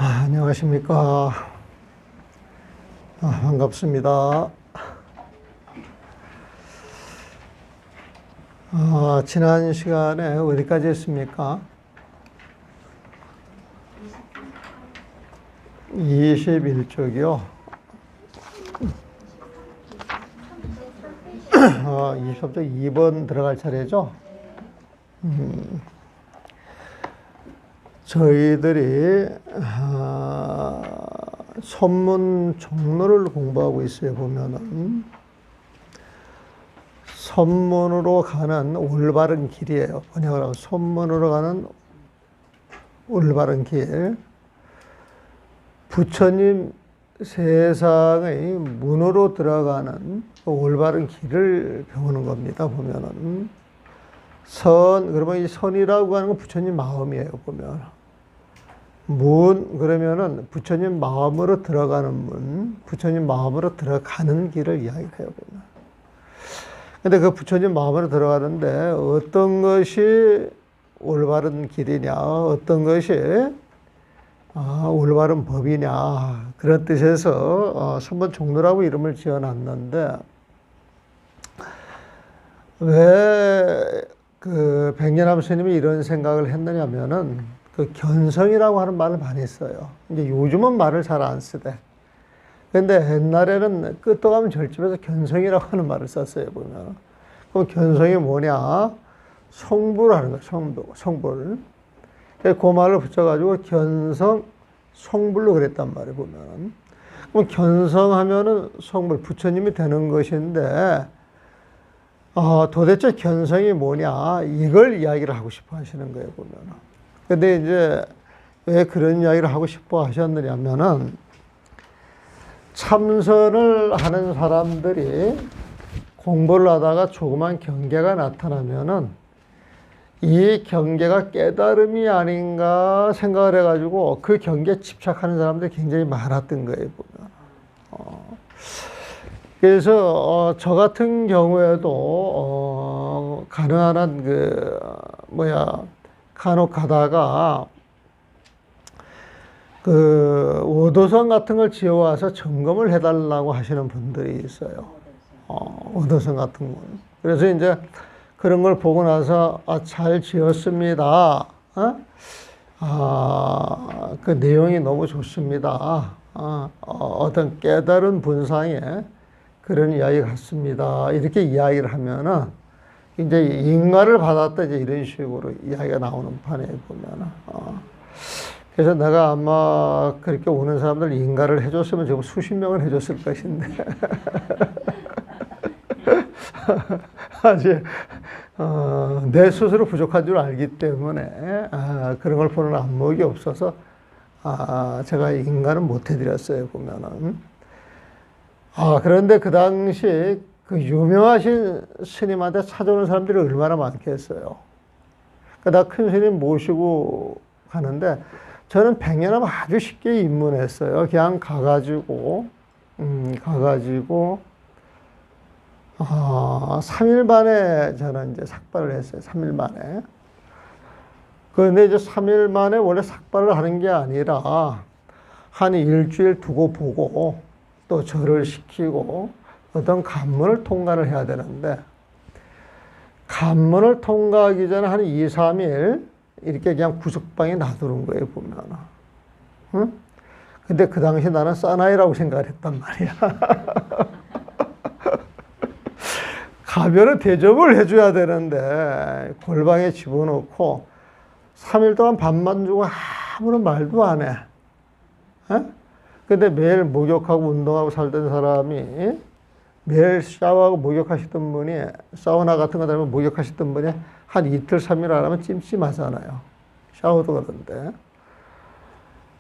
안녕하십니까. 반갑습니다. 지난 시간에 어디까지 했습니까? 21쪽이요. 20쪽 2번 들어갈 차례죠. 저희들이 선문 종로를 공부하고 있어요. 보면은 선문으로 가는 올바른 길이에요. 번역을 하면 선문으로 가는 올바른 길. 부처님 세상의 문으로 들어가는 올바른 길을 배우는 겁니다. 보면은 그러면 이 선이라고 하는 건 부처님 마음이에요. 보면 문, 그러면은 부처님 마음으로 들어가는 문, 부처님 마음으로 들어가는 길을 이야기해요. 보면. 근데 그 부처님 마음으로 들어가는데 어떤 것이 올바른 길이냐, 어떤 것이 올바른 법이냐, 그런 뜻에서 선본 종로라고 이름을 지어놨는데, 왜 그 백년암 스님이 이런 생각을 했느냐면은 그 견성이라고 하는 말을 많이 써요. 이제 요즘은 말을 잘 안 쓰대. 근데 옛날에는 끝도 가면 절집에서 견성이라고 하는 말을 썼어요. 보면. 그럼 견성이 뭐냐? 성불하는 거예요. 성불. 그 말을 붙여가지고 견성, 성불로 그랬단 말이에요. 보면. 그럼 견성하면은 성불, 부처님이 되는 것인데, 도대체 견성이 뭐냐? 이걸 이야기를 하고 싶어 하시는 거예요. 보면. 근데 이제 왜 그런 이야기를 하고 싶어 하셨느냐면은, 참선을 하는 사람들이 공부를 하다가 조그만 경계가 나타나면은 이 경계가 깨달음이 아닌가 생각을 해가지고 그 경계에 집착하는 사람들이 굉장히 많았던 거예요, 보면. 그래서 저 같은 경우에도 가능한 한 간혹 가다가 그 오도선 같은 걸 지어와서 점검을 해달라고 하시는 분들이 있어요. 오도선 같은 건. 그래서 이제 그런 걸 보고 나서 잘 지었습니다. 그 내용이 너무 좋습니다. 어떤 깨달은 분상에 그런 이야기 같습니다. 이렇게 이야기를 하면은 이제 인가를 받았다 이제 이런 식으로 이야기가 나오는 판에 보면은. 그래서 내가 아마 그렇게 오는 사람들 인가를 해줬으면 지금 수십 명을 해줬을 것인데. 아직, 내 스스로 부족한 줄 알기 때문에, 그런 걸 보는 안목이 없어서, 제가 인가는 못 해드렸어요, 보면은. 그런데 그 당시 그 유명하신 스님한테 찾아오는 사람들이 얼마나 많겠어요. 나 큰 스님 모시고 가는데, 저는 백년하면 아주 쉽게 입문했어요. 그냥 가가지고 3일 만에 저는 이제 삭발을 했어요. 3일 만에. 그런데 이제 3일 만에 원래 삭발을 하는 게 아니라 한 일주일 두고 보고 또 절을 시키고 어떤 관문을 통과를 해야 되는데 관문을 통과하기 전에 한 2, 3일 이렇게 그냥 구석방에 놔두는 거예요, 보면. 응? 근데 그 당시 나는 사나이라고 생각을 했단 말이야. 가면은 대접을 해줘야 되는데, 골방에 집어넣고, 3일 동안 밥만 주고 아무런 말도 안 해. 근데 매일 목욕하고 운동하고 살던 사람이, 매일 샤워하고 목욕하시던 분이, 사우나 같은 거 다니면 목욕하시던 분이 한 이틀, 3일 안 하면 찜찜하잖아요. 샤워도 그런데.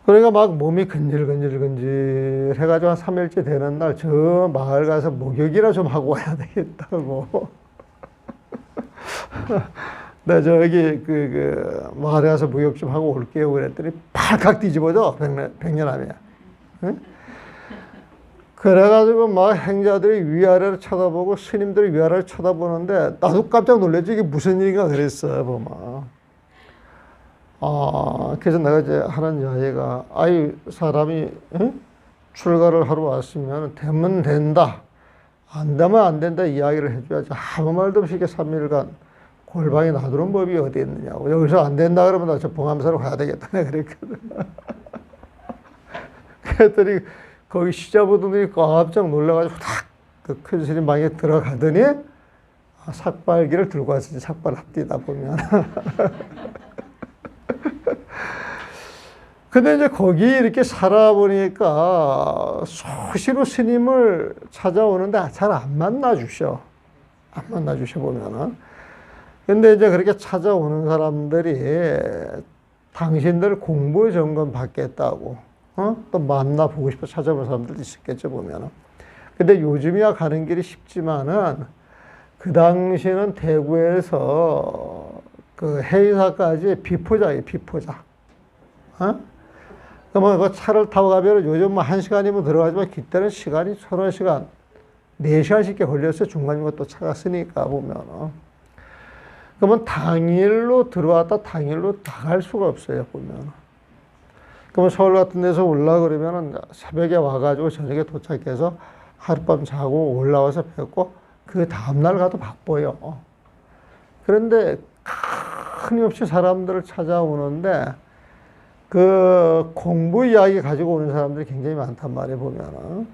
그러니까 막 몸이 근질근질 해가지고 한 3일째 되는 날 저 마을 가서 목욕이나 좀 하고 와야 되겠다고. 나 저기 마을에 가서 목욕 좀 하고 올게요. 그랬더니 팔칵 뒤집어져. 백년암이야. 응? 그래가지고 막 행자들이 위아래를 쳐다보고 스님들이 위아래를 쳐다보는데 나도 깜짝 놀랐지. 이게 무슨 일인가 그랬어요. 보면. 그래서 내가 이제 하는 이야기가, 사람이, 출가를 하러 왔으면 되면 된다, 안 되면 안 된다 이야기를 해줘야지. 아무 말도 없이 이렇게 3일간 골방에 놔두는 법이 어디 있느냐고. 여기서 안 된다 그러면 나 저 봉암사로 가야 되겠다. 내가 그랬거든. 그랬더니 거기 시자부들이 깜짝 놀라가지고 탁 그 큰 스님 방에 들어가더니 삭발기를 들고 왔으니 삭발 앞뒤다 보면. 근데 이제 거기 이렇게 살아보니까 수시로 스님을 찾아오는데 잘 안 만나주셔. 안 만나주셔 보면은. 근데 이제 그렇게 찾아오는 사람들이 당신들 공부 점검 받겠다고, 또 만나보고 싶어 찾아오는 사람들도 있었겠죠, 보면은. 근데 요즘이야 가는 길이 쉽지만은 그 당시는 대구에서 그 해인사까지 비포자예요, 비포자. 그러면 그 차를 타고 가면 요즘 뭐 1시간이면 들어가지만 그때는 시간이 1,000시간, 4시간씩 걸렸어요. 중간중간 또 차가 쓰니까 보면은. 그러면 당일로 들어왔다 당일로 나갈 수가 없어요, 보면. 그러면 서울 같은 데서 올라 그러면은 새벽에 와가지고 저녁에 도착해서 하룻밤 자고 올라와서 뵙고 그 다음날 가도 바빠요. 그런데 끊임없이 사람들을 찾아오는데 그 공부 이야기 가지고 오는 사람들이 굉장히 많단 말이에요, 보면은.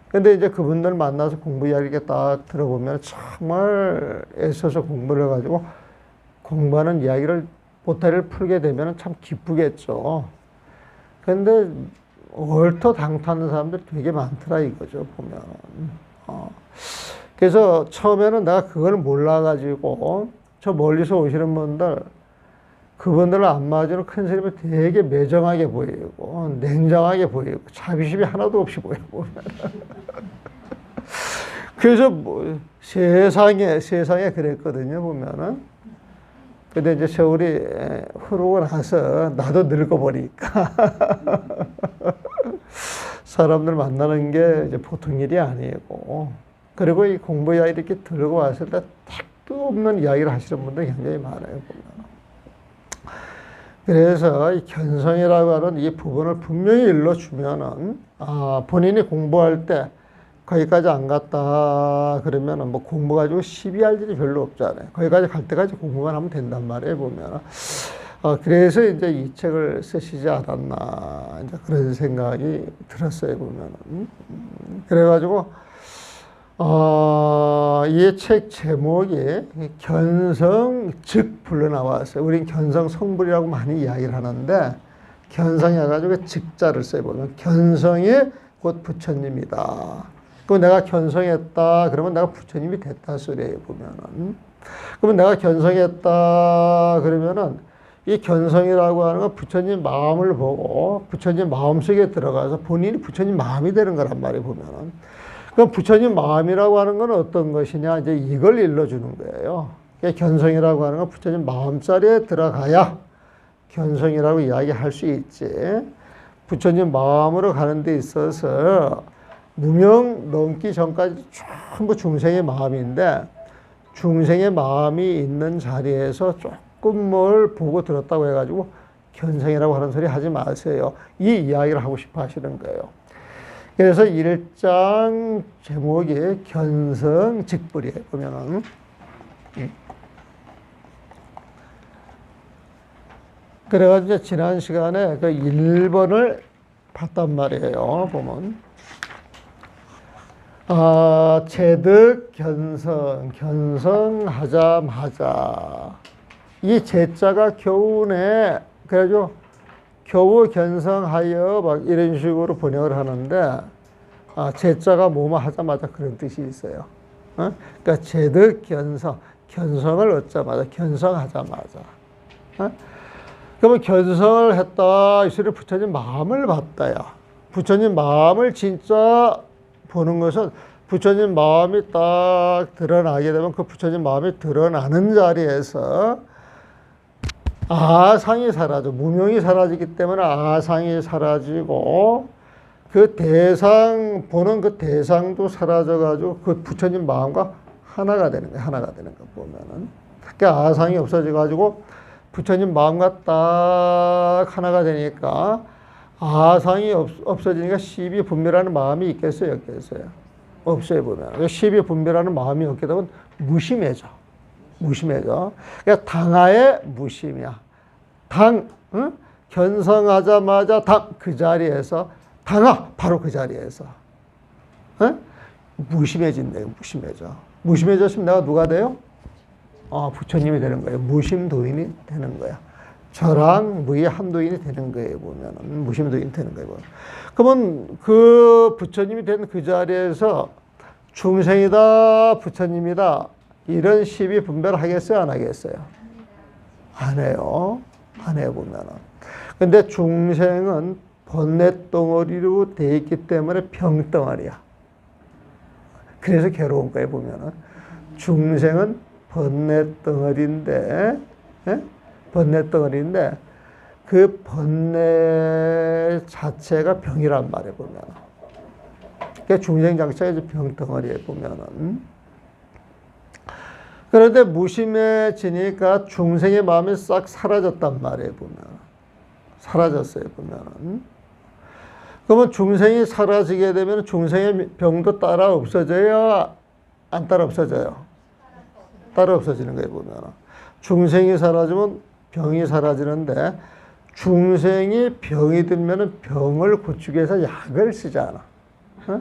근데 이제 그분들 만나서 공부 이야기 딱 들어보면 정말 애써서 공부를 해가지고 공부하는 이야기를, 보따리를 풀게 되면 참 기쁘겠죠. 근데 얼토당토하는 사람들이 되게 많더라 이거죠, 보면. 그래서 처음에는 내가 그걸 몰라가지고 저 멀리서 오시는 분들, 그분들을 안 맞으는 큰 스님이 되게 매정하게 보이고 냉정하게 보이고 자비심이 하나도 없이 보여. 그래서 뭐 세상에 그랬거든요, 보면은. 근데 이제 세월이 흐르고 나서 나도 늙어버리니까 사람들 만나는 게 이제 보통 일이 아니고, 그리고 이 공부 이야기 이렇게 들고 왔을 때 택도 없는 이야기를 하시는 분들이 굉장히 많아요, 보면. 그래서 이 견성이라고 하는 이 부분을 분명히 일러주면은, 본인이 공부할 때 거기까지 안 갔다 그러면은 뭐 공부 가지고 시비할 일이 별로 없잖아요. 거기까지 갈 때까지 공부만 하면 된단 말이에요, 보면. 그래서 이제 이 책을 쓰시지 않았나, 이제 그런 생각이 들었어요, 보면은. 그래가지고, 이 책 제목이 견성 즉불로 나왔어요. 우린 견성 성불이라고 많이 이야기를 하는데, 견성이 해가지고 즉자를 써보면, 견성이 곧 부처님이다. 그럼 내가 견성했다, 그러면 내가 부처님이 됐다 소리예요, 보면은. 그러면 내가 견성했다, 그러면은, 이 견성이라고 하는 건 부처님 마음을 보고, 부처님 마음속에 들어가서 본인이 부처님 마음이 되는 거란 말이에요, 보면은. 그럼 부처님 마음이라고 하는 건 어떤 것이냐, 이제 이걸 일러주는 거예요. 견성이라고 하는 건 부처님 마음자리에 들어가야 견성이라고 이야기할 수 있지. 부처님 마음으로 가는 데 있어서 무명 넘기 전까지 전부 중생의 마음인데, 중생의 마음이 있는 자리에서 조금 뭘 보고 들었다고 해가지고 견성이라고 하는 소리 하지 마세요. 이 이야기를 하고 싶어 하시는 거예요. 그래서 1장 제목이 견성 즉불이에요, 보면은. 그래가지고 지난 시간에 그 1번을 봤단 말이에요, 보면. 제득 견성, 견성하자마자. 이 제자가 교훈에, 그래가지고 겨우 견성하여 막 이런 식으로 번역을 하는데, 제자가 뭐뭐 하자마자 그런 뜻이 있어요. 그러니까 제득 견성, 견성을 얻자마자, 견성하자마자. 그러면 견성을 했다, 이 소리 부처님 마음을 봤다야. 부처님 마음을 진짜 보는 것은 부처님 마음이 딱 드러나게 되면 그 부처님 마음이 드러나는 자리에서 아상이 사라져, 무명이 사라지기 때문에 아상이 사라지고 그 대상, 보는 그 대상도 사라져가지고 그 부처님 마음과 하나가 되는 거야, 하나가 되는 거 보면은. 그러니까 아상이 없어져가지고 부처님 마음과 딱 하나가 되니까 아상이 없어지니까 십이 분별하는 마음이 있겠어요, 없겠어요? 없어요, 보면. 십이 분별하는 마음이 없게 되면 무심해져. 무심해져. 그러니까 당하의 무심이야. 당, 응? 견성하자마자 당, 그 자리에서, 당하, 바로 그 자리에서. 응? 무심해진대요, 무심해져. 무심해졌으면 내가 누가 돼요? 부처님이 되는 거예요. 무심도인이 되는 거야. 저랑 무의 한도인이 되는 거예요, 보면은. 무심도인이 되는 거예요. 그러면 그 부처님이 된 그 자리에서 중생이다, 부처님이다, 이런 시비 분별을 하겠어요, 안 하겠어요? 안 해요. 안 해요, 보면은. 근데 중생은 번뇌덩어리로 돼 있기 때문에 병덩어리야. 그래서 괴로운 거예요, 보면은. 중생은 번뇌덩어리인데, 예? 번뇌덩어리인데, 그 번뇌 자체가 병이란 말이에요, 보면. 그러니까 중생 자체가 병덩어리에 보면은. 그런데 무심해지니까 중생의 마음이 싹 사라졌단 말이에요, 보면. 사라졌어요, 보면은. 그러면 중생이 사라지게 되면 중생의 병도 따라 없어져요? 안 따라 없어져요? 따라 없어지는 거예요, 보면. 중생이 사라지면 병이 사라지는데, 중생이 병이 들면 병을 고치기 위해서 약을 쓰잖아. 어?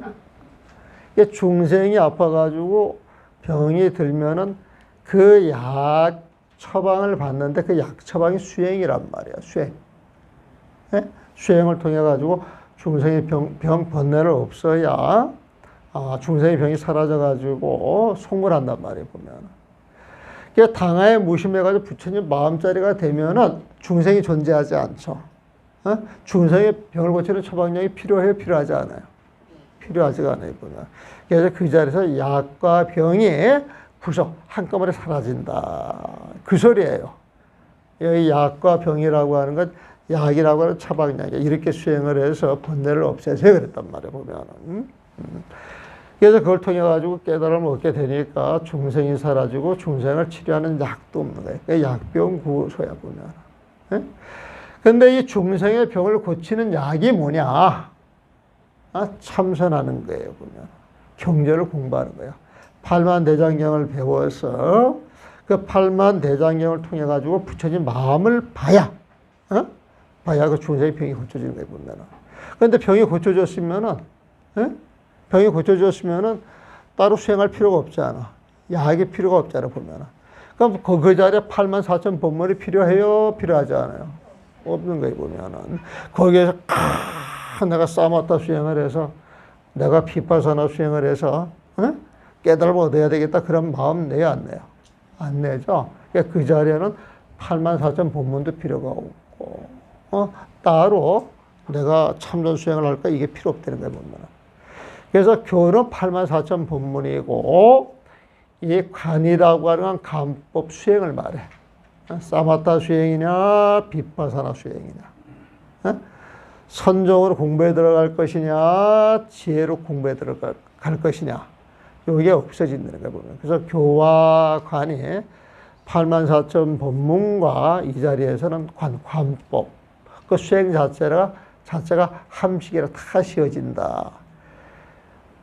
중생이 아파가지고 병이 들면은 그 약 처방을 받는데 그 약 처방이 수행이란 말이야, 수행. 예? 수행을 통해가지고 중생의 병 번뇌를 없어야 중생의 병이 사라져가지고 송물한단 말이에요, 보면. 그러니까 당하에 무심해가지고 부처님 마음자리가 되면은 중생이 존재하지 않죠. 중생의 병을 고치는 처방약이 필요해요, 필요하지 않아요? 필요하지가 않아요, 보면. 그래서 그 자리에서 약과 병이 부속 한꺼번에 사라진다. 그 소리예요. 여기 약과 병이라고 하는 건 약이라고 하는 처방약이 이렇게 수행을 해서 번뇌를 없애세요, 그랬단 말이에요, 보면은. 그래서 그걸 통해 가지고 깨달음을 얻게 되니까 중생이 사라지고 중생을 치료하는 약도 없는 거예요. 그러니까 약병 구소야, 보면. 근데 이 중생의 병을 고치는 약이 뭐냐? 참선하는 거예요, 보면. 경전을 공부하는 거예요. 팔만대장경을 배워서 그 팔만대장경을 통해 가지고 부처님 마음을 봐야, 봐야 그 중생의 병이 고쳐지는 거예요, 보면. 그런데 병이 고쳐졌으면은, 병이 고쳐졌으면은 따로 수행할 필요가 없잖아. 약이 필요가 없잖아, 보면. 그럼 그 자리에 84,000 법문이 필요해요? 필요하지 않아요? 없는 거예요, 보면은. 거기에서 내가 싸마타 수행을 해서 내가 비파사나 수행을 해서 깨달음을 얻어야 되겠다, 그런 마음 내요, 안 내요? 안 내죠. 그러니까 그 자리에는 84,000 법문도 필요가 없고 따로 내가 참선 수행을 할까, 이게 필요 없다는 거예요, 보면. 그래서 교는 84,000 법문이고 이 관이라고 하는 건 감법 수행을 말해. 사마타 수행이냐 비파사나 수행이냐, 선정으로 공부에 들어갈 것이냐 지혜로 공부에 들어갈 것이냐, 이게 없어진다는 거 보면. 그래서 교와 관이 84,000 법문과 이 자리에서는 관법, 그 수행 자체가 함식이라 다 씌워진다.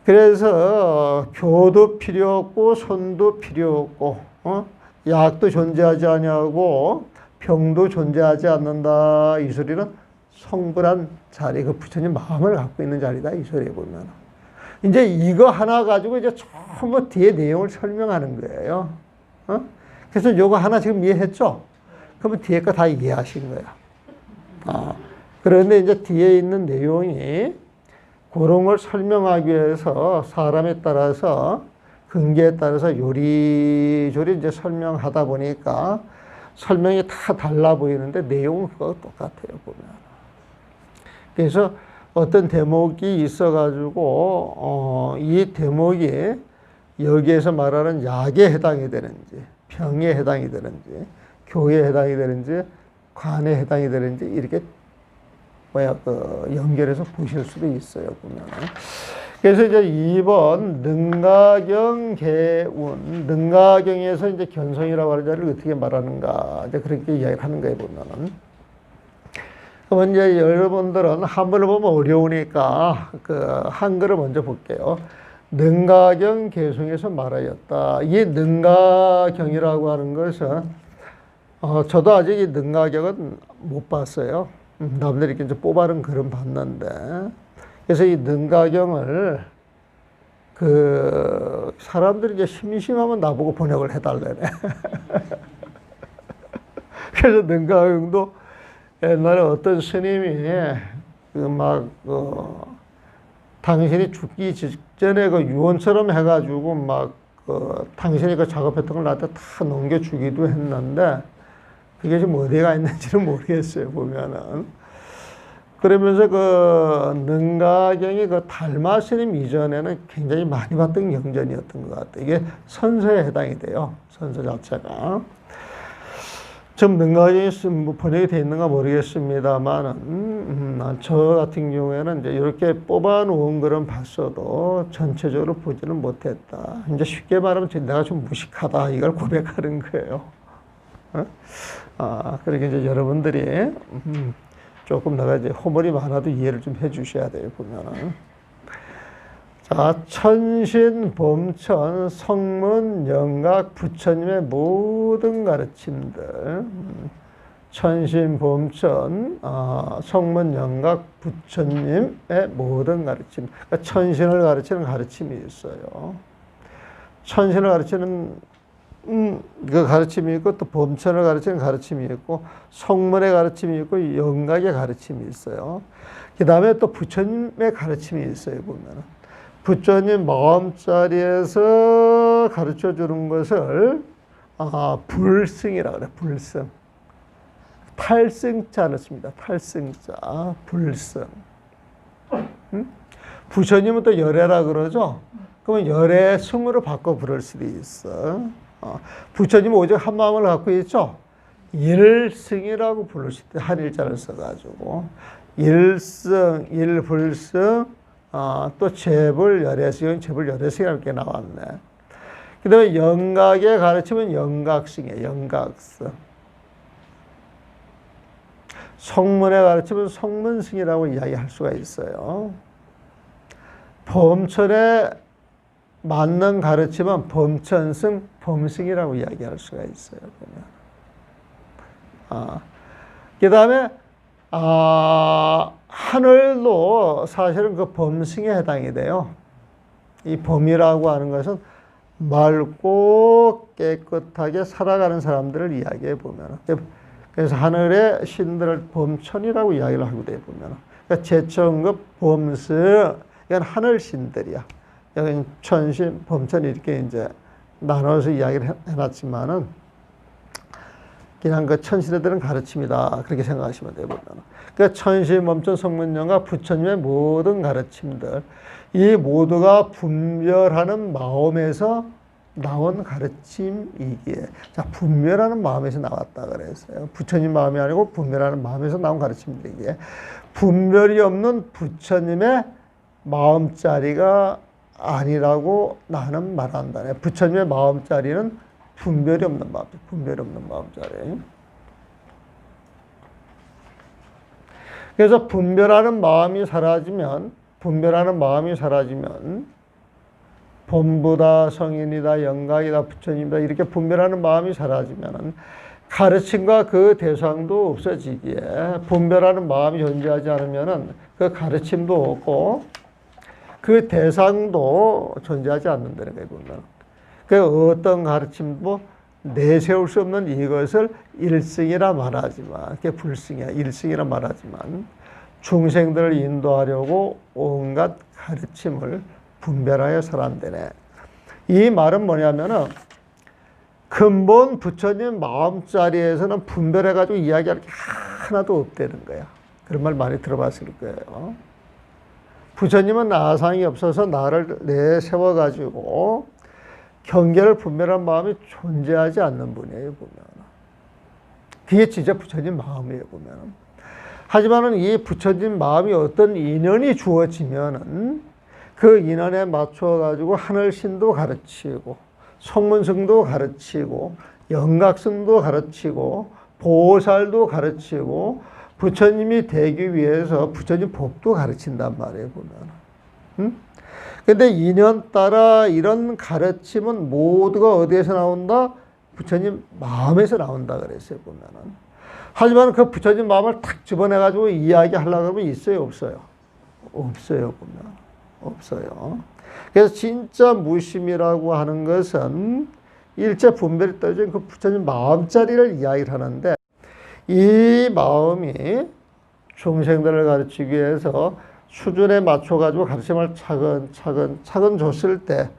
그래서 교도 필요 없고 손도 필요 없고 약도 존재하지 않냐고 병도 존재하지 않는다. 이 소리는 성불한 자리, 그 부처님 마음을 갖고 있는 자리다, 이 소리에 보면. 이제 이거 하나 가지고 이제 전부 뒤에 내용을 설명하는 거예요. 그래서 요거 하나 지금 이해했죠? 그러면 뒤에 거 다 이해하신 거야. 그런데 이제 뒤에 있는 내용이 그런 걸 설명하기 위해서 사람에 따라서 근기에 따라서 요리조리 이제 설명하다 보니까 설명이 다 달라 보이는데 내용은 그거 똑같아요, 보면. 그래서 어떤 대목이 있어가지고 이 대목이 여기에서 말하는 약에 해당이 되는지, 병에 해당이 되는지, 교에 해당이 되는지, 관에 해당이 되는지 이렇게 연결해서 보실 수도 있어요, 보면. 그래서 이제 2번 능가경 개운, 능가경에서 이제 견성이라고 하는 자를 어떻게 말하는가, 이제 그렇게 이야기를 하는 거에 보면은. 그러면 이제 여러분들은 한문을 보면 어려우니까 그 한글을 먼저 볼게요. 능가경 개성에서 말하였다. 이 능가경이라고 하는 것은 저도 아직 이 능가경은 못 봤어요. 남들이 이렇게 이제 뽑아는 글은 봤는데. 그래서 이 능가경을 그 사람들이 이제 심심하면 나보고 번역을 해달래네. 그래서 능가경도 옛날에 어떤 스님이 당신이 죽기 직전에 그 유언처럼 해가지고 당신이 그 작업했던 걸 나한테 다 넘겨주기도 했는데 그게 지금 어디가 있는지는 모르겠어요, 보면은. 그러면서 그 능가경이 그 달마 스님 이전에는 굉장히 많이 봤던 경전이었던 것 같아요. 이게 선서에 해당이 돼요, 선서 자체가. 지금 능가경이 뭐 번역이 되어 있는가 모르겠습니다만, 저 같은 경우에는 이제 이렇게 뽑아놓은 글은 봤어도 전체적으로 보지는 못했다. 이제 쉽게 말하면 내가 좀 무식하다, 이걸 고백하는 거예요. 그러니까 이제 여러분들이 조금 내가 이제 허물이 많아도 이해를 좀 해 주셔야 돼요, 보면은. 자, 천신, 범천, 성문, 영각, 부처님의 모든 가르침들. 천신, 범천, 성문, 영각, 부처님의 모든 가르침. 그러니까 천신을 가르치는 가르침이 있어요. 천신을 가르치는 그 가르침이 있고, 또 범천을 가르치는 가르침이 있고, 성문의 가르침이 있고, 영각의 가르침이 있어요. 그 다음에 또 부처님의 가르침이 있어요, 보면은. 부처님 마음자리에서 가르쳐 주는 것을 불승이라고 그래요. 불승. 탈승자 않습니다. 탈승자. 불승. 부처님은 또 열애라 그러죠. 그러면 열애승으로 바꿔 부를 수도 있어. 부처님은 오직 한 마음을 갖고 있죠. 일승이라고 부를 수 있대. 한일자를 써가지고. 일승, 일불승, 또 재불열애승, 재불열애승이라고 이렇게 나왔네. 그 다음에 영각의 가르침은 영각승이에요. 영각승. 성문의 가르침은 성문승이라고 이야기할 수가 있어요. 범천에 맞는 가르침은 범천승, 범승이라고 이야기할 수가 있어요. 그 다음에 하늘도 사실은 그 범승에 해당이 돼요. 이 범이라고 하는 것은 맑고 깨끗하게 살아가는 사람들을 이야기해 보면, 그래서 하늘의 신들을 범천이라고 이야기를 하게 돼 보면, 그러니까 제천급, 범승, 이건 하늘 신들이야. 여기 천신, 범천 이렇게 이제 나눠서 이야기를 해놨지만은 그냥 그 천신들은 가르침이다, 그렇게 생각하시면 돼요. 그러니까 천신, 범천, 성문영각, 부처님의 모든 가르침들, 이 모두가 분별하는 마음에서 나온 가르침이기에, 자, 분별하는 마음에서 나왔다 그랬어요. 부처님 마음이 아니고 분별하는 마음에서 나온 가르침들이기에, 분별이 없는 부처님의 마음자리가 아니라고 나는 말한다. 부처님의 마음자리는 분별이 없는 마음, 분별이 없는 마음자리. 그래서 분별하는 마음이 사라지면, 본부다, 성인이다, 영각이다, 부처님이다, 이렇게 분별하는 마음이 사라지면 가르침과 그 대상도 없어지기에, 분별하는 마음이 존재하지 않으면 그 가르침도 없고 그 대상도 존재하지 않는다는 거예요, 보면. 그 어떤 가르침도 내세울 수 없는 이것을 일승이라 말하지만, 그게 불승이야. 일승이라 말하지만, 중생들을 인도하려고 온갖 가르침을 분별하여 설한다네. 이 말은 뭐냐면은, 근본 부처님 마음자리에서는 분별해가지고 이야기할 게 하나도 없다는 거야. 그런 말 많이 들어봤을 거예요. 부처님은 나상이 없어서 나를 내세워가지고 경계를 분별한 마음이 존재하지 않는 분이에요, 보면. 그게 진짜 부처님 마음이에요, 보면. 하지만은 이 부처님 마음이 어떤 인연이 주어지면은 그 인원에 맞춰 가지고 하늘신도 가르치고 성문승도 가르치고 영각승도 가르치고 보살도 가르치고 부처님이 되기 위해서 부처님 법도 가르친단 말이에요, 보면. 응? 근데 인연 따라 이런 가르침은 모두가 어디에서 나온다? 부처님 마음에서 나온다 그랬어요, 보면은. 하지만 그 부처님 마음을 탁 집어내가지고 이야기하려고 그러면 있어요, 없어요? 없어요, 보면. 없어요. 그래서 진짜 무심이라고 하는 것은 일체 분별이 떨어진 그 부처님 마음자리를 이야기를 하는데, 이 마음이 중생들을 가르치기 위해서 수준에 맞춰가지고 가르침을 차근차근 줬을 때,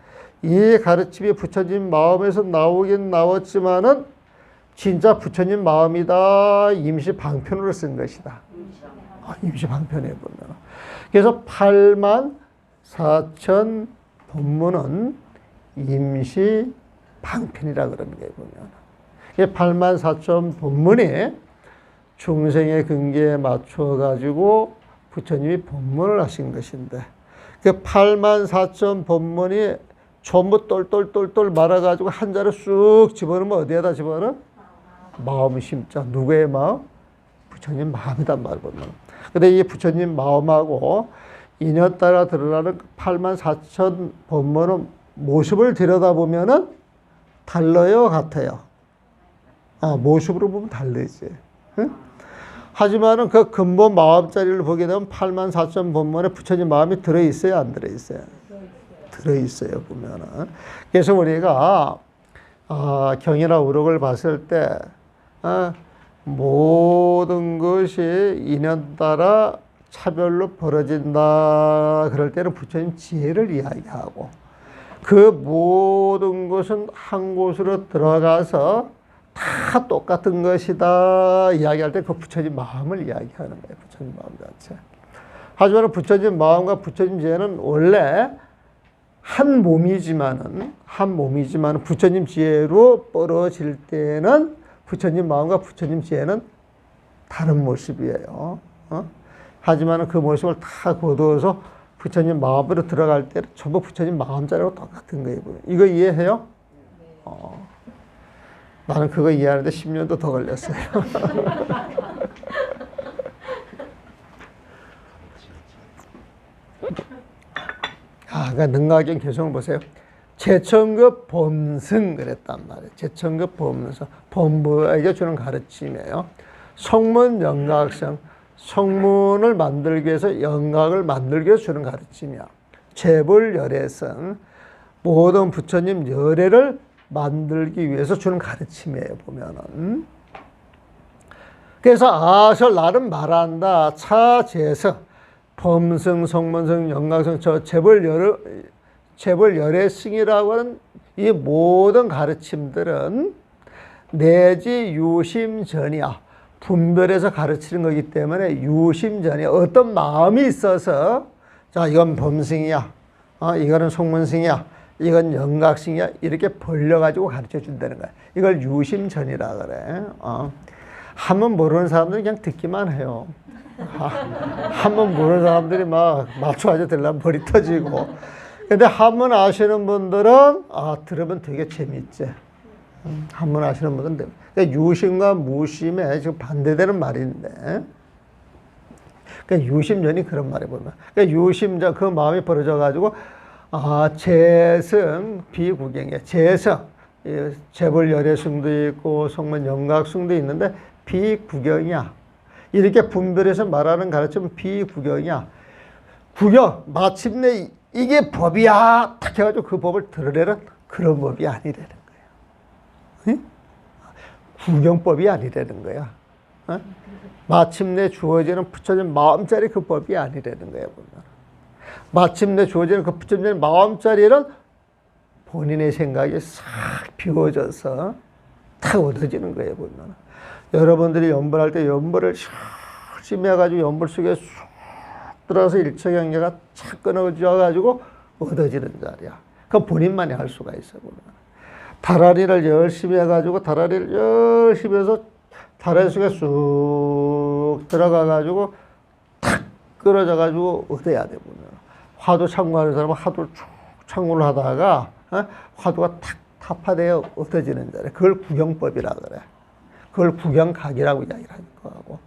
이 가르침이 부처님 마음에서 나오긴 나왔지만은 진짜 부처님 마음이다. 임시 방편으로 쓴 것이다. 임시 방편에 보면. 그래서 84,000 본문은 임시 방편이라 그러는 거예요, 보면. 84,000 본문이 중생의 근기에 맞춰가지고 부처님이 본문을 하신 것인데, 그 84,000 본문이 전부 똘똘똘똘 말아가지고 한자로 쑥 집어넣으면 어디에다 집어넣어? 마음 심자. 누구의 마음? 부처님 마음이단 말이거든요. 근데 이 부처님 마음하고 인연 따라 드러나는 84,000 본문은 모습을 들여다보면은 달라요, 같아요? 모습으로 보면 다르지. 응? 하지만은 그 근본 마음자리를 보게 되면 84,000 본문에 부처님 마음이 들어있어요, 안 들어있어요? 들어있어요, 보면은. 그래서 우리가 경이나 우록을 봤을 때 모든 것이 인연 따라 차별로 벌어진다 그럴 때는 부처님 지혜를 이야기하고, 그 모든 것은 한 곳으로 들어가서 다 똑같은 것이다 이야기할 때 그 부처님 마음을 이야기하는 거예요. 부처님 마음 자체. 하지만 부처님 마음과 부처님 지혜는 원래 한 몸이지만은 부처님 지혜로 벌어질 때는 부처님 마음과 부처님 지혜는 다른 모습이에요. 하지만 그 모습을 다 거두어서 부처님 마음으로 들어갈 때는 전부 부처님 마음자리하고 똑같은 거예요. 이거 이해해요? 나는 그거 이해하는데 10년도 더 걸렸어요. 그러니까 능가경 개성을 보세요. 제천급 범승 그랬단 말이에요. 제천급 범승. 범부에게 주는 가르침이에요. 성문 영각성. 성문을 만들기 위해서 영각을 만들기 위해서 주는 가르침이야. 재불 열애성. 모든 부처님 열애를 만들기 위해서 주는 가르침이에요, 보면은. 그래서 아설 나름 말한다. 차재성, 범승, 성문승, 영각성, 저 재벌 열애승이라고 하는 이 모든 가르침들은 내지 유심전이야. 분별해서 가르치는 거기 때문에 유심전이야. 어떤 마음이 있어서, 자, 이건 범승이야. 이거는 성문승이야. 이건 영각승이야. 이렇게 벌려가지고 가르쳐 준다는 거야. 이걸 유심전이라 그래. 한번 모르는 사람들은 그냥 듣기만 해요. 한번 모르는 사람들이 막 맞춰가지고 들려면 머리 터지고. 근데 한번 아시는 분들은, 들으면 되게 재밌지. 한번 아시는 분들은. 그러니까 유심과 무심에 지금 반대되는 말인데. 그러니까 유심전이 그런 말이 보면. 그러니까 유심전, 그 마음이 벌어져가지고, 재성, 비구경이야. 재성, 재벌 열애승도 있고, 성문 영각승도 있는데, 비구경이야. 이렇게 분별해서 말하는 가르침은 비구경이야. 구경, 마침내 이게 법이야. 딱 해가지고 그 법을 들으려는 그런 법이 아니라는 거야. 응? 구경법이 아니라는 거야. 마침내 주어지는 부처님 마음자리 그 법이 아니라는 거야, 보면. 마침내 주어지는 그 부처님 마음자리는 본인의 생각이 싹 비워져서 탁 얻어지는 거예요, 보면. 여러분들이 연불할 때 연불을 열심히 해가지고 연불 속에 쑥 들어가서 일처경계가 착 끊어져가지고 얻어지는 자리야. 그건 본인만이 할 수가 있어, 보면. 다라리를 열심히 해가지고 다라리를 열심히 해서 다라리 속에 쑥 들어가가지고 탁 끊어져가지고 얻어야 돼, 보면. 화두 참고하는 사람은 화두를 쭉 참고를 하다가 화두가 탁 타파되어 없어지는 자리. 그걸 구경법이라 그래. 그걸 구경각이라고 이야기를 하는 거고.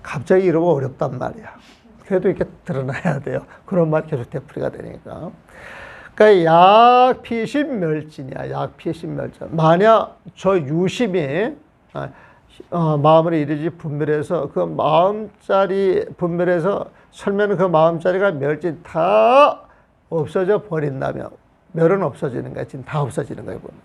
갑자기 이러면 어렵단 말이야. 그래도 이렇게 드러나야 돼요. 그런 말이 계속 되풀이가 되니까. 그러니까 약피신멸진이야. 약피신멸진. 만약 저 유심이 마음을 이르지 분별해서 그 마음자리 분별해서 설면 그 마음자리가 멸진 다 없어져 버린다면 멸은 없어지는 거야. 지금 다 없어지는 거야 보면.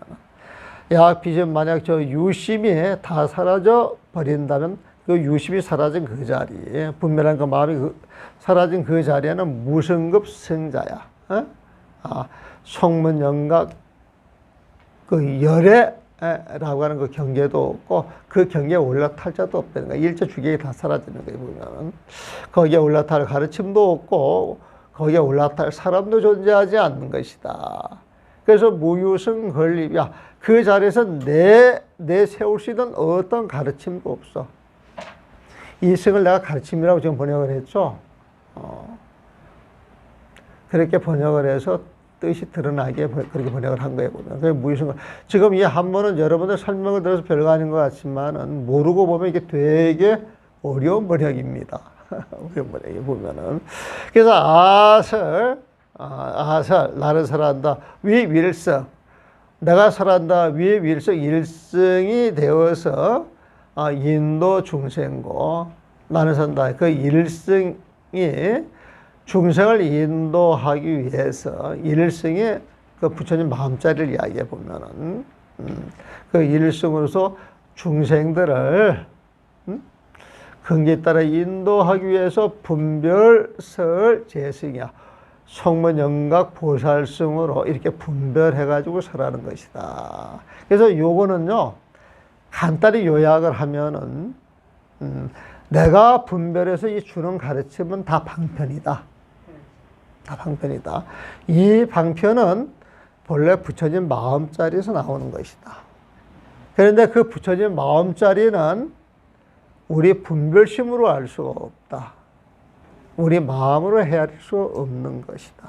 약피신 만약 저 유심이 다 사라져 버린다면 그 유심이 사라진 그 자리에 분별한 그 마음이 사라진 그 자리에는 무성급 성자야. 성문영각 그 열애라고 하는 그 경계도 없고 그 경계에 올라탈 자도 없다는 거야. 일체 주객이 다 사라지는 거예요 보면. 거기에 올라탈 가르침도 없고 거기에 올라탈 사람도 존재하지 않는 것이다. 그래서 무유성 건립이야. 그 자리에서 내 세울 수 있는 어떤 가르침도 없어. 이 성을 내가 가르침이라고 지금 번역을 했죠. 그렇게 번역을 해서 뜻이 드러나게 그렇게 번역을 한 거예요 보면. 그게 무유성. 지금 이 한문은 여러분들 설명을 들어서 별거 아닌 것 같지만은 모르고 보면 이게 되게 어려운 번역입니다. 어려운 번역이 보면은. 그래서 아설 나를 설한다. 위윌성 내가 설한다. 위윌성 일성이 되어서 인도 중생고 나는 산다. 그 일성이 중생을 인도하기 위해서 일성의 그 부처님 마음자리를 이야기해 보면은 그 일성으로서 중생들을 근기에 따라 인도하기 위해서 분별설 재승이야. 성문영각 보살성으로 이렇게 분별해가지고 설하는 것이다. 그래서 요거는요 간단히 요약을 하면은 내가 분별해서 이 주는 가르침은 다 방편이다. 다 방편이다. 이 방편은 본래 부처님 마음자리에서 나오는 것이다. 그런데 그 부처님 마음자리는 우리 분별심으로 알 수가 없다. 우리 마음으로 헤아릴 수 없는 것이다.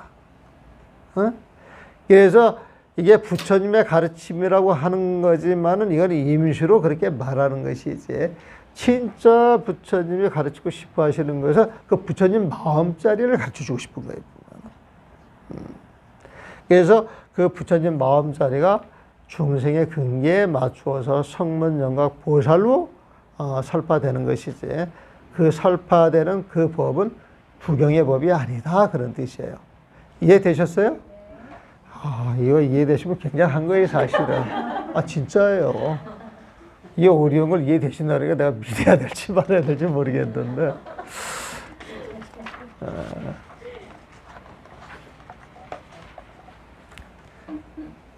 그래서 이게 부처님의 가르침이라고 하는 거지만은 이건 임시로 그렇게 말하는 것이지. 진짜 부처님이 가르치고 싶어 하시는 것은 그 부처님 마음자리를 가르쳐 주고 싶은 거예요. 그래서 그 부처님 마음자리가 중생의 근기에 맞추어서 성문영각 보살로 설파되는 것이지. 그 설파되는 그 법은 부경의 법이 아니다. 그런 뜻이에요. 이해되셨어요? 이거 이해되시면 굉장한 거예요, 사실은. 진짜예요. 이 어려운 걸 이해되신다니까 내가 믿어야 될지 말아야 될지 모르겠는데.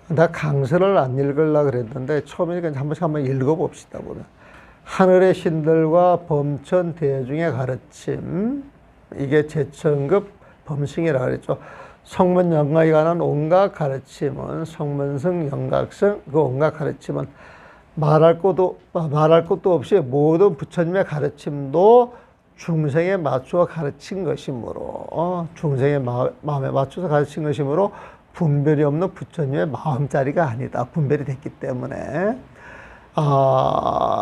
나 강서를 안 읽으려고 그랬는데 처음이니까 한 번씩 한번 읽어봅시다. 보면. 하늘의 신들과 범천 대중의 가르침, 이게 제천급 범승이라고 그랬죠. 성문 영각에 관한 온갖 가르침은 성문성 영각성 그 온갖 가르침은 말할 것도 없이 모든 부처님의 가르침도 중생에 맞추어 가르친 것이므로 중생의 마음에 맞춰서 가르친 것이므로 분별이 없는 부처님의 마음자리가 아니다. 분별이 됐기 때문에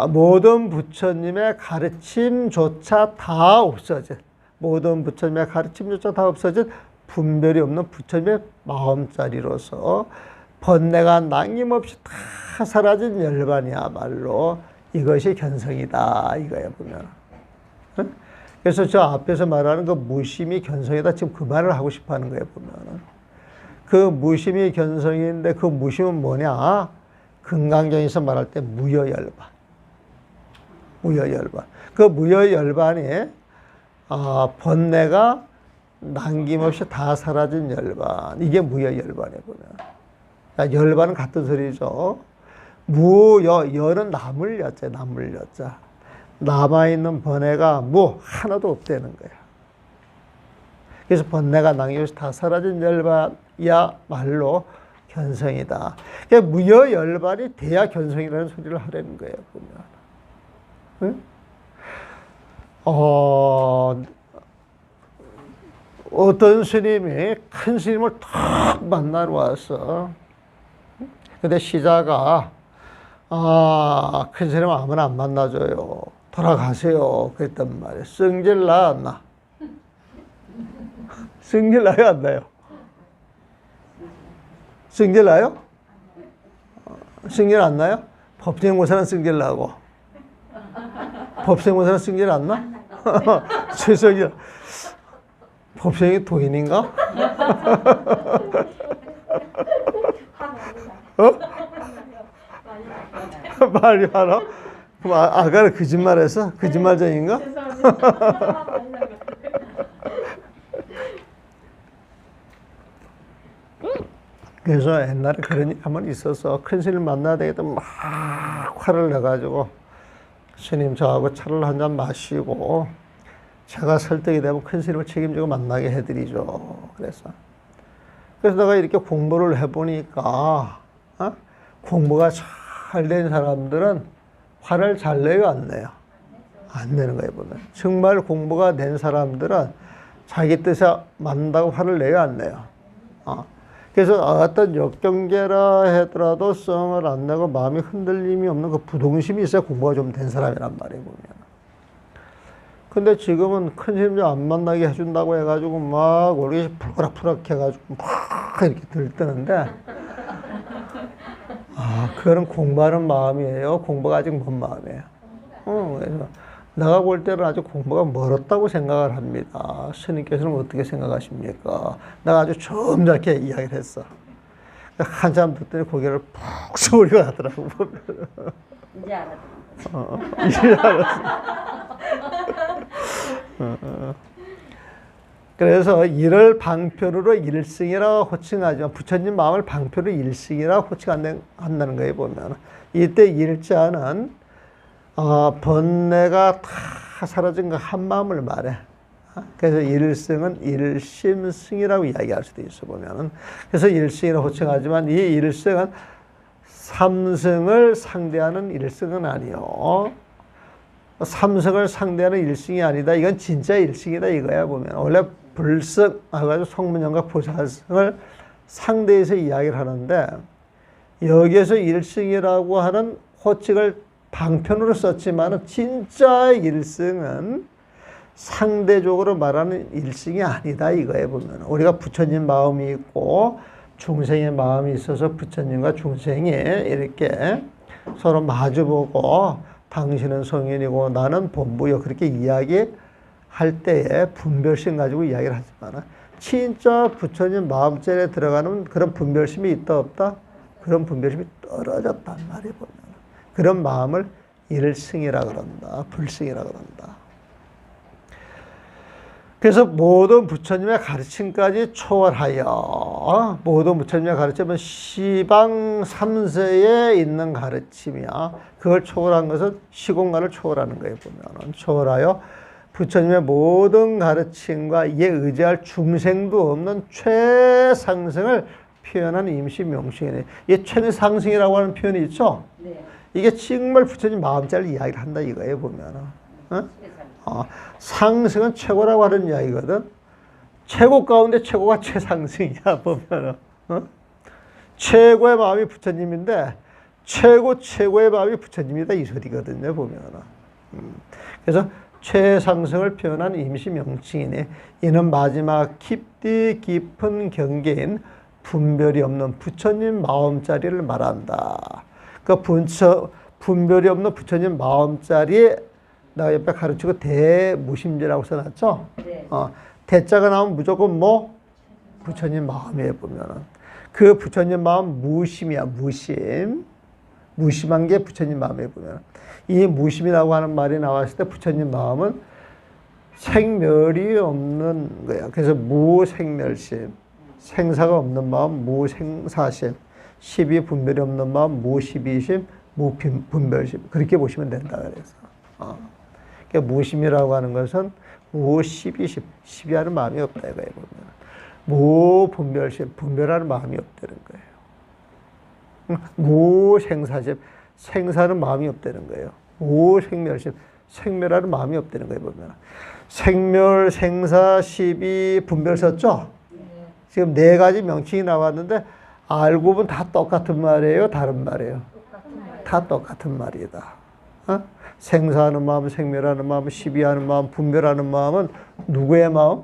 모든 부처님의 가르침조차 다 없어진 모든 부처님의 가르침조차 다 없어진 분별이 없는 부처님의 마음자리로서 번뇌가 남김없이 다 사라진 열반이야말로 이것이 견성이다 이거야 보면. 그래서 저 앞에서 말하는 그 무심이 견성이다 지금 그 말을 하고 싶어 하는 거예요 보면. 그 무심이 견성인데 그 무심은 뭐냐? 금강경에서 말할 때 무여열반. 무여열반. 그 무여열반이 번뇌가 남김없이 다 사라진 열반. 이게 무여열반이에요 보면. 열반은 같은 소리죠. 열은 남을 여자, 남을 여자. 남아있는 번뇌가 하나도 없다는 거야. 그래서 번뇌가 남김없이 다 사라진 열반이야말로 견성이다. 그러니까 무여열반이 돼야 견성이라는 소리를 하라는 거예요 보면. 어떤 스님이 큰 스님을 탁 만나러 왔어. 근데 시자가 큰 스님 아무나 안 만나줘요. 돌아가세요. 그랬단 말이에요. 성질 나 안 나? 성질 나요 안 나요? 성질 나요? 성질 안 나요? 법정모사는 성질 나고 법정모사는 성질 안 나? 죄송해요. 법정이 도인인가? 어? 말이 많아? 그럼 아까는 거짓말했어? 거짓말쟁인가? 그래서 옛날에 그런 일 한번 있어서 큰 스님 만나야 되겠다 막 화를 내가지고 스님 저하고 차를 한 잔 마시고 제가 설득이 되면 큰 스님을 책임지고 만나게 해드리죠. 그래서 내가 이렇게 공부를 해보니까 공부가 잘 된 사람들은 화를 잘 내요 안 내요? 안 내는 거예요 보면. 정말 공부가 된 사람들은 자기 뜻에 맞는다고 화를 내요 안 내요? 그래서 어떤 역경계라 하더라도 성을 안 내고 마음이 흔들림이 없는 그 부동심이 있어야 공부가 좀 된 사람이란 말이에요 보면. 근데 지금은 큰 스님 좀 안 만나게 해준다고 해가지고 막 우리 푸락푸락 해가지고 막 이렇게 들뜨는데 그거는 공부하는 마음이에요? 공부가 아직 먼 마음이에요? 그래서 내가 볼 때는 아직 공부가 멀었다고 생각을 합니다. 스님께서는 어떻게 생각하십니까? 내가 아주 점잖게 이야기를 했어. 한참 듣더니 고개를 푹 숙이고 하더라고. 이제 알았어. 이제 알았어. 그래서 이를 방편으로 일승이라고 호칭하지만 부처님 마음을 방편으로 일승이라고 호칭한다는 거예요 보면. 이때 일자는 번뇌가 다 사라진 그 한마음을 말해. 그래서 일승은 일심승이라고 이야기할 수도 있어 보면은. 그래서 일승이라고 호칭하지만 이 일승은 삼승을 상대하는 일승은 아니요. 삼승을 상대하는 일승이 아니다. 이건 진짜 일승이다 이거야 보면. 원래 불승, 아주 성문영과 보살승을 상대해서 이야기를 하는데 여기에서 일승이라고 하는 호칭을 방편으로 썼지만 진짜 일승은 상대적으로 말하는 일승이 아니다 이거에 보면. 우리가 부처님 마음이 있고 중생의 마음이 있어서 부처님과 중생이 이렇게 서로 마주보고 당신은 성인이고 나는 본부요 그렇게 이야기할 때에 분별심 가지고 이야기를 하지만 진짜 부처님 마음자리에 들어가는 그런 분별심이 있다 없다? 그런 분별심이 떨어졌단 말이에요 보면. 그런 마음을 일승이라 그런다. 불승이라 그런다. 그래서 모든 부처님의 가르침까지 초월하여 모든 부처님의 가르침은 시방 3세에 있는 가르침이야. 그걸 초월한 것은 시공간을 초월하는 거예요 보면. 초월하여 부처님의 모든 가르침과 이에 의지할 중생도 없는 최상승을 표현한 임시명칭이네. 이 최상승이라고 하는 표현이 있죠? 네. 이게 정말 부처님 마음자리 이야기를 한다 이거예요 보면. 상승은 최고라고 하는 이야기거든. 최고 가운데 최고가 최상승이야 보면. 최고의 마음이 부처님인데 최고의 마음이 부처님이다 이 소리거든요 보면. 그래서 최상승을 표현한 임시명칭이네. 이는 마지막 깊디 깊은 경계인 분별이 없는 부처님 마음자리를 말한다. 그 분별이 없는 부처님 마음자리에 나 옆에 가르치고 대무심지라고 써놨죠? 네. 대자가 나오면 무조건 뭐? 부처님 마음이에요, 보면은. 그 부처님 마음 무심이야, 무심. 무심한 게 부처님 마음이에요, 보면. 이 무심이라고 하는 말이 나왔을 때 부처님 마음은 생멸이 없는 거야. 그래서 무생멸심. 생사가 없는 마음, 무생사심. 십이 분별이 없는 마음, 무십이심, 무분별심. 그렇게 보시면 된다, 그래서. 그러니까 무심이라고 하는 것은 무십이심, 십이하는 마음이 없다, 이거예요, 보면. 무분별심, 분별하는 마음이 없다는 거예요. 무생사심, 생사는 마음이 없다는 거예요. 무생멸심, 생멸하는 마음이 없다는 거예요, 보면. 생멸, 생사, 시비, 분별 썼죠? 지금 네 가지 명칭이 나왔는데 알고 보면 다 똑같은 말이에요? 다른 말이에요? 다 똑같은 말이다. 어? 생사하는 마음, 생멸하는 마음, 시비하는 마음, 분별하는 마음은 누구의 마음?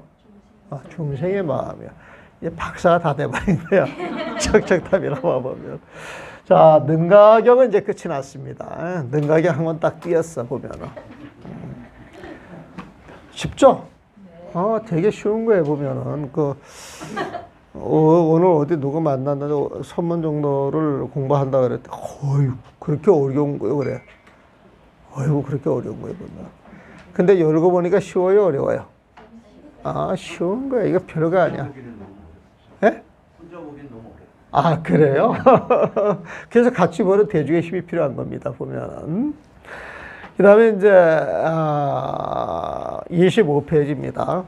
중생의 마음이야. 이제 박사가 다 돼버린 거야. 척척답이 나와보면. 자, 능가경은 이제 끝이 났습니다. 능가경 한 번 딱 띄었어, 보면은. 쉽죠? 되게 쉬운 거예요, 보면은. 오늘 어디 누구 만났는데 선문 정도를 공부한다 그랬대. 어휴, 그렇게 어려운 거예요, 그래. 어이구, 그렇게 어려운 거예요, 보면. 근데 읽어보니까 쉬워요, 어려워요? 쉬운 거야. 이거 별거 아니야. 예? 혼자 보기엔 너무 어려워. 그래요? 그래서 같이 보는 대중의 힘이 필요한 겁니다, 보면은. 그 다음에 이제, 25페이지입니다.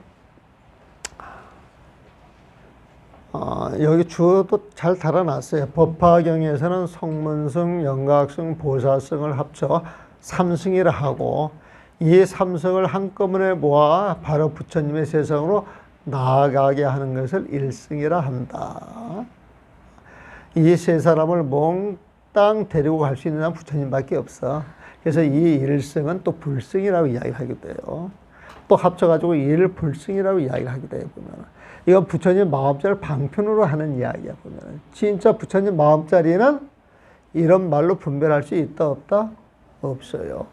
여기 주어도 잘 달아놨어요. 법화경에서는 성문승, 영각승, 보사승을 합쳐 삼승이라 하고, 이 삼승을 한꺼번에 모아 바로 부처님의 세상으로 나아가게 하는 것을 일승이라 한다. 이 세 사람을 몽땅 데리고 갈 수 있는 사람은 부처님밖에 없어. 그래서 이 일승은 또 불승이라고 이야기를 하기도 해요. 또 합쳐가지고 일불승이라고 이야기를 하기도 해요, 보면. 이건 부처님 마음자를 방편으로 하는 이야기야, 보면. 진짜 부처님 마음자리는 이런 말로 분별할 수 있다, 없다? 없어요.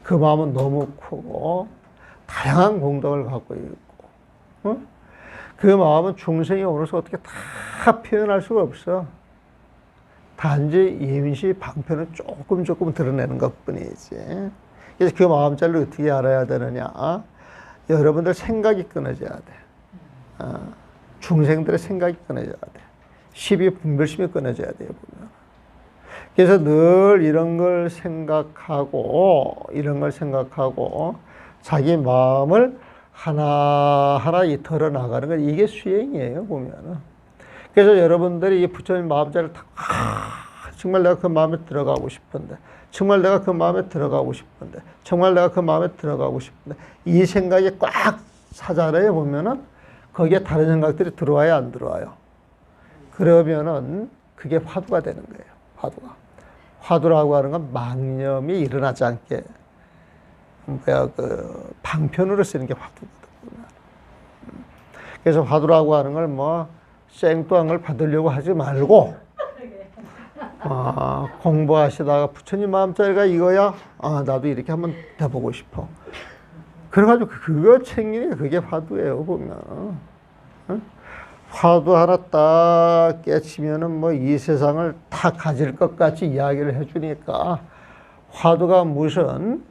그 마음은 너무 크고, 다양한 공덕을 갖고 있고, 그 마음은 중생이 오늘서 어떻게 다 표현할 수가 없어. 단지 임시 방편을 조금 드러내는 것 뿐이지. 그래서 그 마음자리를 어떻게 알아야 되느냐. 여러분들 생각이 끊어져야 돼. 중생들의 생각이 끊어져야 돼. 시비 분별심이 끊어져야 돼요, 보면. 그래서 늘 이런 걸 생각하고 자기 마음을 하나하나 털어 나가는 건 이게 수행이에요, 보면은. 그래서 여러분들이 이 부처님 마음자리를 딱, 정말 내가 그 마음에 들어가고 싶은데, 정말 내가 그 마음에 들어가고 싶은데, 정말 내가 그 마음에 들어가고 싶은데, 이 생각이 꽉 사자리에 보면은 거기에 다른 생각들이 들어와요, 안 들어와요? 그러면은 그게 화두가 되는 거예요, 화두가. 화두라고 하는 건 망념이 일어나지 않게, 방편으로 쓰는 게 화두거든요. 그래서 화두라고 하는 걸 생뚱한 걸 받으려고 하지 말고, 공부하시다가 부처님 마음자리가 이거야? 나도 이렇게 한번 돼보고 싶어. 그래가지고 그거 챙기는 게 그게 화두예요, 보면. 화두 하나 딱 깨치면은 이 세상을 다 가질 것 같이 이야기를 해주니까 화두가 무슨,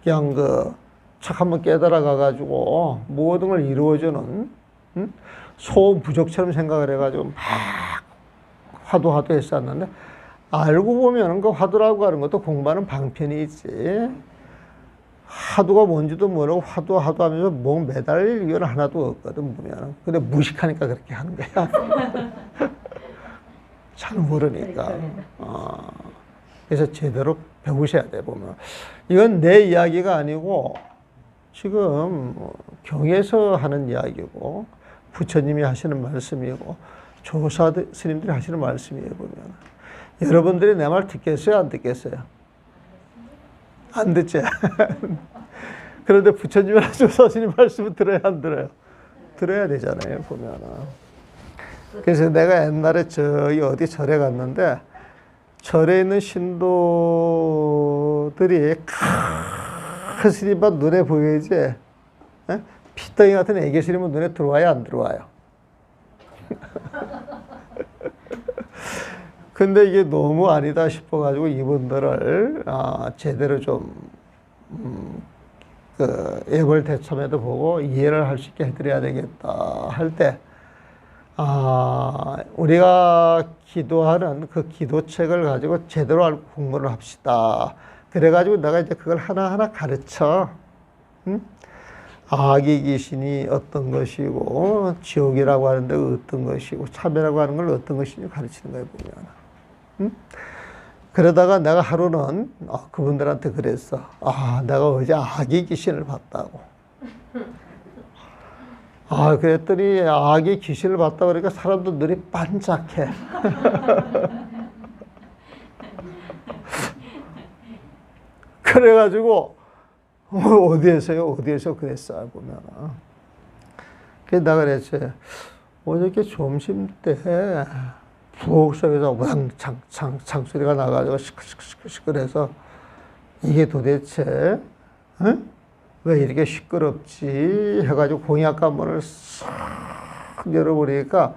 그냥 착 한번 깨달아 가가지고 모든 걸 이루어주는, 소부족처럼 생각을 해가지고 막 화두 했었는데, 알고 보면 그 화두라고 하는 것도 공부하는 방편이지. 화두가 뭔지도 모르고 화두 하면서 매달릴 이유는 하나도 없거든, 보면. 근데 무식하니까 그렇게 하는 거야. 잘 모르니까. 그래서 제대로 배우셔야 돼, 보면. 이건 내 이야기가 아니고, 지금 경에서 하는 이야기고, 부처님이 하시는 말씀이고, 조사 스님들이 하시는 말씀이에요, 보면. 여러분들이 내 말 듣겠어요, 안 듣겠어요? 안 듣지? 그런데 부처님이나 조사 스님 말씀은 들어야 안 들어요? 들어야 되잖아요, 보면. 그래서 내가 옛날에 저기 어디 절에 갔는데, 절에 있는 신도들이 큰 스님만 눈에 보이지, 피덩이 같은 애기 스님은 눈에 들어와요, 안 들어와요? 근데 이게 너무 아니다 싶어가지고 이분들을 제대로 좀 예벌 대참에도 보고 이해를 할 수 있게 해드려야 되겠다 할 때, 우리가 기도하는 그 기도책을 가지고 제대로 알고 공부를 합시다. 그래가지고 내가 이제 그걸 하나하나 가르쳐. 악의 귀신이 어떤 것이고, 지옥이라고 하는데 어떤 것이고, 참여라고 하는 걸 어떤 것인지 가르치는 거예요, 보면. 그러다가 내가 하루는 그분들한테 그랬어. 내가 어제 아기 귀신을 봤다고. 그랬더니 아기 귀신을 봤다 그러니까 사람들 눈이 반짝해. 그래가지고 어디에서 그랬어 보면. 그래서 내가 그랬지. 어저께 점심때 부엌에서 왕창 소리가 나가지고 시끌시끌해서 이게 도대체 왜 이렇게 시끄럽지 해가지고 공약관문을 싹 열어보니까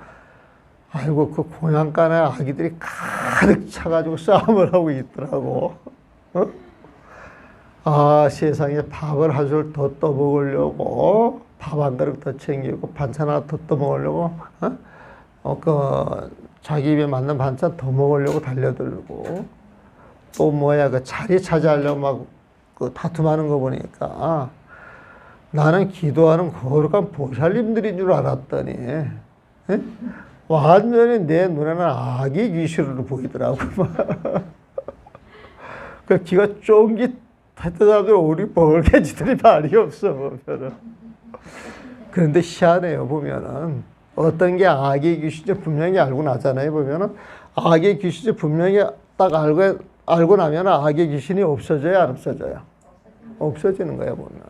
아이고 그 공약관에 아기들이 가득 차가지고 싸움을 하고 있더라고. 세상에 밥을 한 술 더 떠먹으려고 밥 한 그릇 더 챙기고 반찬 하나 더 떠먹으려고 자기 입에 맞는 반찬 더 먹으려고 달려들고 또 그 자리 차지하려고 막 그 다툼하는 거 보니까 나는 기도하는 거룩한 보살님들인 줄 알았더니 완전히 내 눈에는 아기 귀신으로 보이더라고. 그 귀가 쫑깃했던 사람들 우리 벌개지들이 말이 없어 보면은. 그런데 희한해요 보면은 어떤 게 아기 귀신인지 분명히 알고 나잖아요 보면은. 아기 귀신인지 분명히 딱 알고 나면 아기 귀신이 없어져요 안 없어져요? 없어지는 거예요 보면.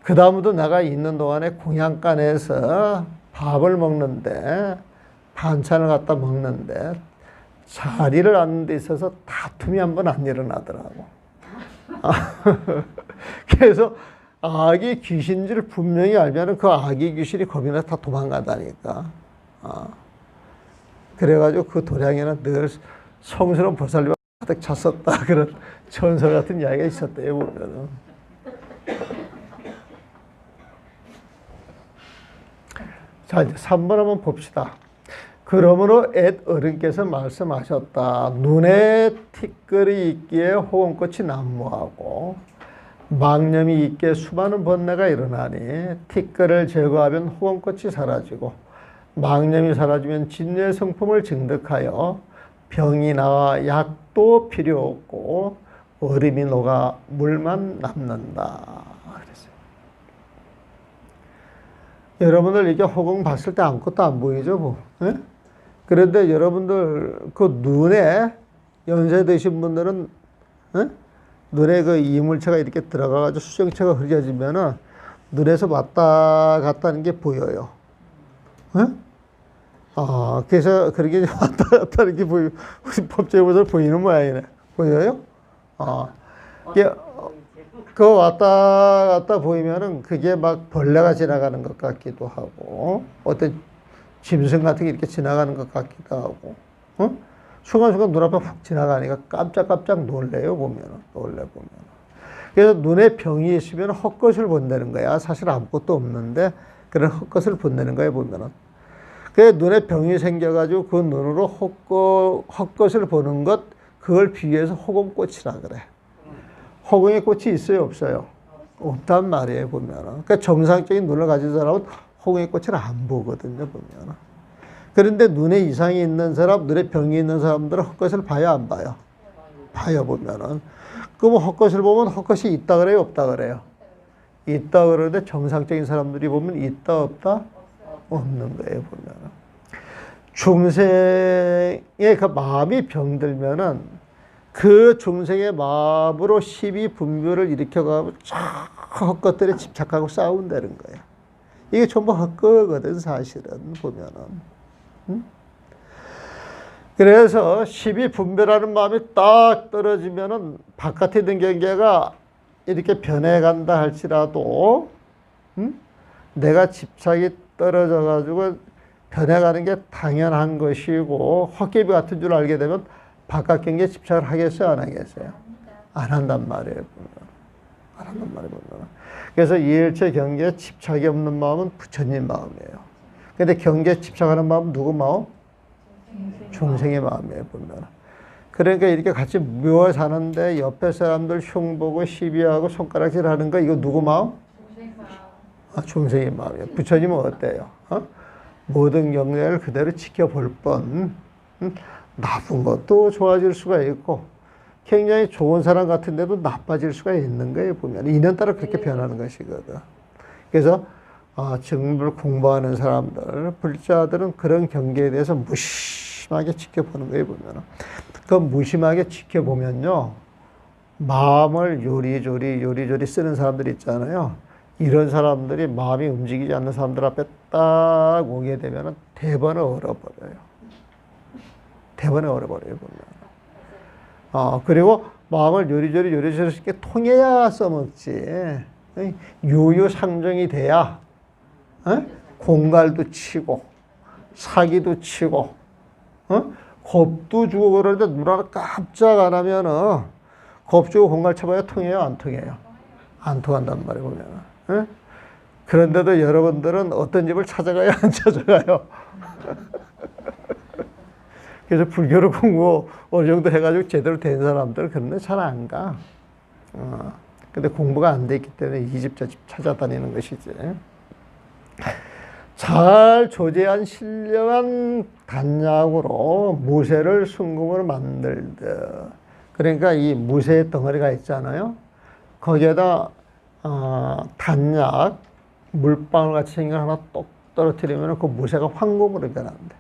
그 다음부터 내가 있는 동안에 공양간에서 밥을 먹는데 반찬을 갖다 먹는데 자리를 앉는 데 있어서 다툼이 한 번 안 일어나더라고. 그래서 아기 귀신인지를 분명히 알면 그 아기 귀신이 겁이 나서 다 도망가다니까. 그래가지고 그 도량에는 늘 성스러운 보살님이 가득 찼었다. 그런 전설 같은 이야기가 있었대요, 보면은. 자, 이제 3번 한번 봅시다. 그러므로 앳 어른께서 말씀하셨다. 눈에 티끌이 있기에 호건꽃이 난무하고 망념이 있기에 수많은 번뇌가 일어나니 티끌을 제거하면 호건꽃이 사라지고 망념이 사라지면 진리의 성품을 증득하여 병이 나와 약도 필요 없고 얼음이 녹아 물만 남는다. 그랬어요. 여러분들 이게 호공 봤을 때 아무것도 안 보이죠? 뭐. 네? 그런데 여러분들 그 눈에 연세 드신 분들은 눈에 그 이물체가 이렇게 들어가가지고 수정체가 흐려지면은 눈에서 왔다 갔다 하는 게 보여요. 그래서 그렇게 왔다 갔다 하는 게 우리 법제보다 보이는 모양이네. 보여요? 그 왔다 갔다 보이면은 그게 막 벌레가 지나가는 것 같기도 하고, 어떤 짐승 같은 게 이렇게 지나가는 것 같기도 하고, 순간순간 눈앞에 훅 지나가니까 깜짝깜짝 놀래요, 보면은. 그래서 눈에 병이 있으면 헛것을 본다는 거야. 사실 아무것도 없는데, 그런 헛것을 본다는 거야, 보면은. 그래서 눈에 병이 생겨가지고 그 눈으로 헛것을 보는 것, 그걸 비유해서 호공꽃이라 그래. 호공의 꽃이 있어요, 없어요? 없단 말이에요, 보면은. 그러니까 정상적인 눈을 가진 사람은 호공의 꽃을 안 보거든요, 보면은. 그런데 눈에 이상이 있는 사람, 눈에 병이 있는 사람들은 헛것을 봐요, 안 봐요? 봐요, 보면은. 그럼 헛것을 보면 헛것이 있다 그래요, 없다 그래요? 있다 그러는데 정상적인 사람들이 보면 있다, 없다? 없는 거예요, 보면은. 중생의 그 마음이 병들면은 그 중생의 마음으로 시비 분별을 일으켜가고 헛것들에 집착하고 싸운다는 거예요. 이게 전부 헛거거든, 사실은, 보면은. 그래서 시비 분별하는 마음이 딱 떨어지면은 바깥에 있는 경계가 이렇게 변해간다 할지라도, 내가 집착이 떨어져가지고 변해가는 게 당연한 것이고, 헛개비 같은 줄 알게 되면 바깥 경계에 집착을 하겠어요, 안 하겠어요? 안 한단 말이에요, 안 한단 말이에요. 그래서 일체 경계에 집착이 없는 마음은 부처님 마음이에요. 근데 경계에 집착하는 마음은 누구 마음? 중생의 마음이에요, 보면. 그러니까 이렇게 같이 묘해 사는데 옆에 사람들 흉보고 시비하고 손가락질 하는 거, 이거 누구 마음? 중생의 마음이에요. 부처님은 어때요? 모든 경계를 그대로 지켜볼 뿐, 나쁜 것도 좋아질 수가 있고 굉장히 좋은 사람 같은데도 나빠질 수가 있는 거예요. 보면 인연 따라 그렇게 변하는 것이거든. 그래서 정말 공부하는 사람들, 불자들은 그런 경계에 대해서 무심하게 지켜보는 거예요. 보면 그 무심하게 지켜보면요, 마음을 요리조리 쓰는 사람들 있잖아요. 이런 사람들이 마음이 움직이지 않는 사람들 앞에 딱 오게 되면 대번을 얼어버려요. 대번에 얼어버려요, 보면. 그리고 마음을 요리조리 이렇게 통해야 써먹지. 유유상종이 돼야, 공갈도 치고, 사기도 치고, 겁도 주고 그러는데 눈 하나 깜짝 안 하면은, 겁 주고 공갈 쳐봐야 통해요, 안 통해요? 안 통한단 말이에요, 보면. 그런데도 여러분들은 어떤 집을 찾아가요, 안 찾아가요? 그래서 불교를 공부 어느 정도 해가지고 제대로 된 사람들은 그런데 잘 안 가. 근데 공부가 안 돼 있기 때문에 이 집 저 집 찾아다니는 것이지. 잘 조제한 신령한 단약으로 무쇠를 순금으로 만들듯. 그러니까 이 무쇠 덩어리가 있잖아요. 거기에다 단약, 물방울 같이 생긴 거 하나 똑 떨어뜨리면 그 무쇠가 황금으로 변한대.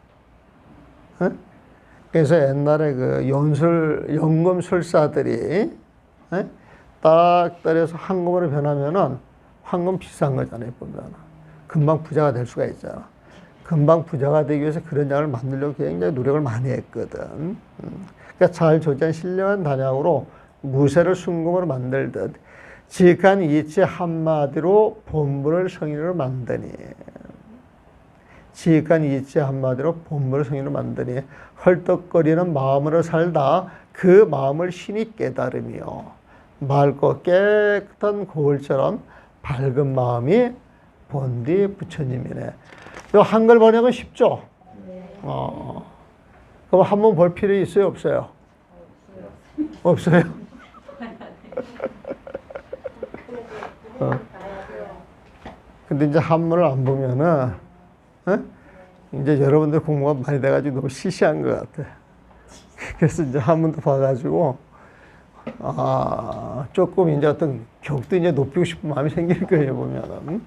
그래서 옛날에 그 연금술사들이 딱 떨어서 황금으로 변하면은 황금 비싼 거잖아요, 보면. 금방 부자가 될 수가 있잖아. 금방 부자가 되기 위해서 그런 약을 만들려고 굉장히 노력을 많이 했거든. 그러니까 잘 조제한 신령한 단약으로 무쇠를 순금으로 만들듯 지극한 이치 한마디로 본분을 성인으로 만드니, 지극한 이치 한마디로 본분을 성인으로 만드니 헐떡거리는 마음으로 살다 그 마음을 신이 깨달으며 맑고 깨끗한 거울처럼 밝은 마음이 본디 부처님이네. 이 한글 번역은 쉽죠? 그럼 한번 볼 필요 있어요, 없어요? 없어요? 근데 이제 한문을 안 보면은, 이제 여러분들 공부가 많이 돼가지고 너무 시시한 것 같아. 그래서 이제 한문도 봐가지고, 조금 이제 어떤 격도 이제 높이고 싶은 마음이 생길 거예요, 보면은.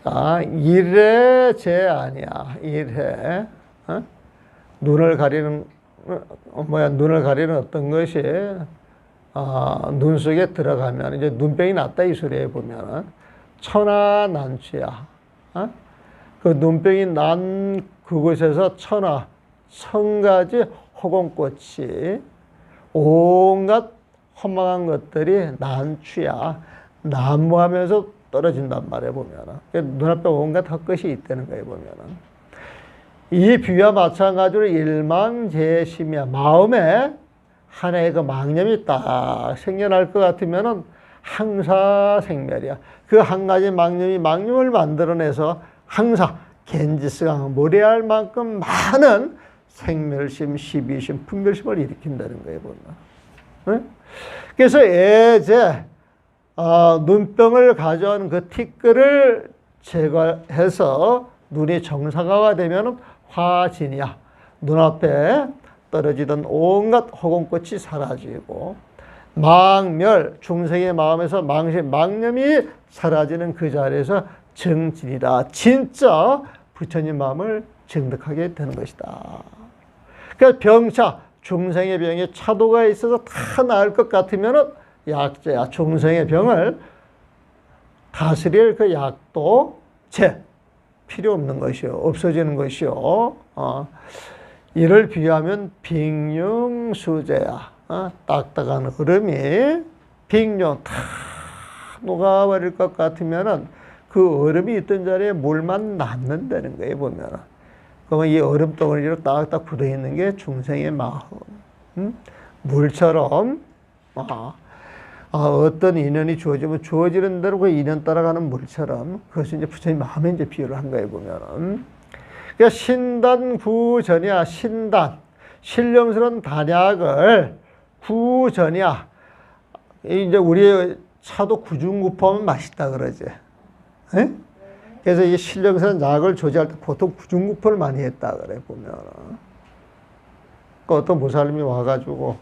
자, 일해, 제 아니야. 일해. 눈을 가리는, 눈을 가리는 어떤 것이, 눈 속에 들어가면, 이제 눈병이 났다 이 소리에 보면은, 천하난취야. 그 눈병이 난 그곳에서 천하, 1000가지 허공꽃이, 온갖 허망한 것들이 난취야. 난무하면서 떨어진단 말이에요, 보면은. 눈앞에 온갖 헛것이 있다는 거예요, 보면은. 이 비유와 마찬가지로 일망재심이야. 마음에 하나의 그 망념이 딱 생겨날 것 같으면은 항사생멸이야. 그 한 가지 망념을 만들어내서 항사, 겐지스강, 모래알 만큼 많은 생멸심, 시비심, 분별심을 일으킨다는 거예요, 보면. 그래서 애제, 눈병을 가져온 그 티끌을 제거해서 눈이 정상화가 되면 화진이야. 눈앞에 떨어지던 온갖 허공꽃이 사라지고 망멸, 중생의 마음에서 망심, 망념이 사라지는 그 자리에서 정진이다. 진짜 부처님 마음을 정득하게 되는 것이다. 그러니까 병차, 중생의 병에 차도가 있어서 다 나을 것 같으면 약제야. 중생의 병을 다스릴 그 약도 필요 없는 것이요. 없어지는 것이요. 이를 비유하면 빙융수제야. 딱딱한 얼음이 빙융 다 녹아버릴 것 같으면은 그 얼음이 있던 자리에 물만 남는다는 거예요, 보면은. 그러면 이 얼음 덩어리로 딱딱 굳어 있는 게 중생의 마음. 물처럼, 어떤 인연이 주어지면 주어지는 대로 그 인연 따라가는 물처럼 그것이 이제 부처님 마음에 이제 비유를 한 거예요, 보면은. 그러니까 신단구전이야, 신단. 신령스러운 단약을 구전이야. 이제 우리 차도 구중구포하면 맛있다 그러지. 에? 그래서 이 신령스러운 약을 조제할 때 보통 구중구포를 많이 했다 그래, 보면. 그 어떤 보살님이 와가지고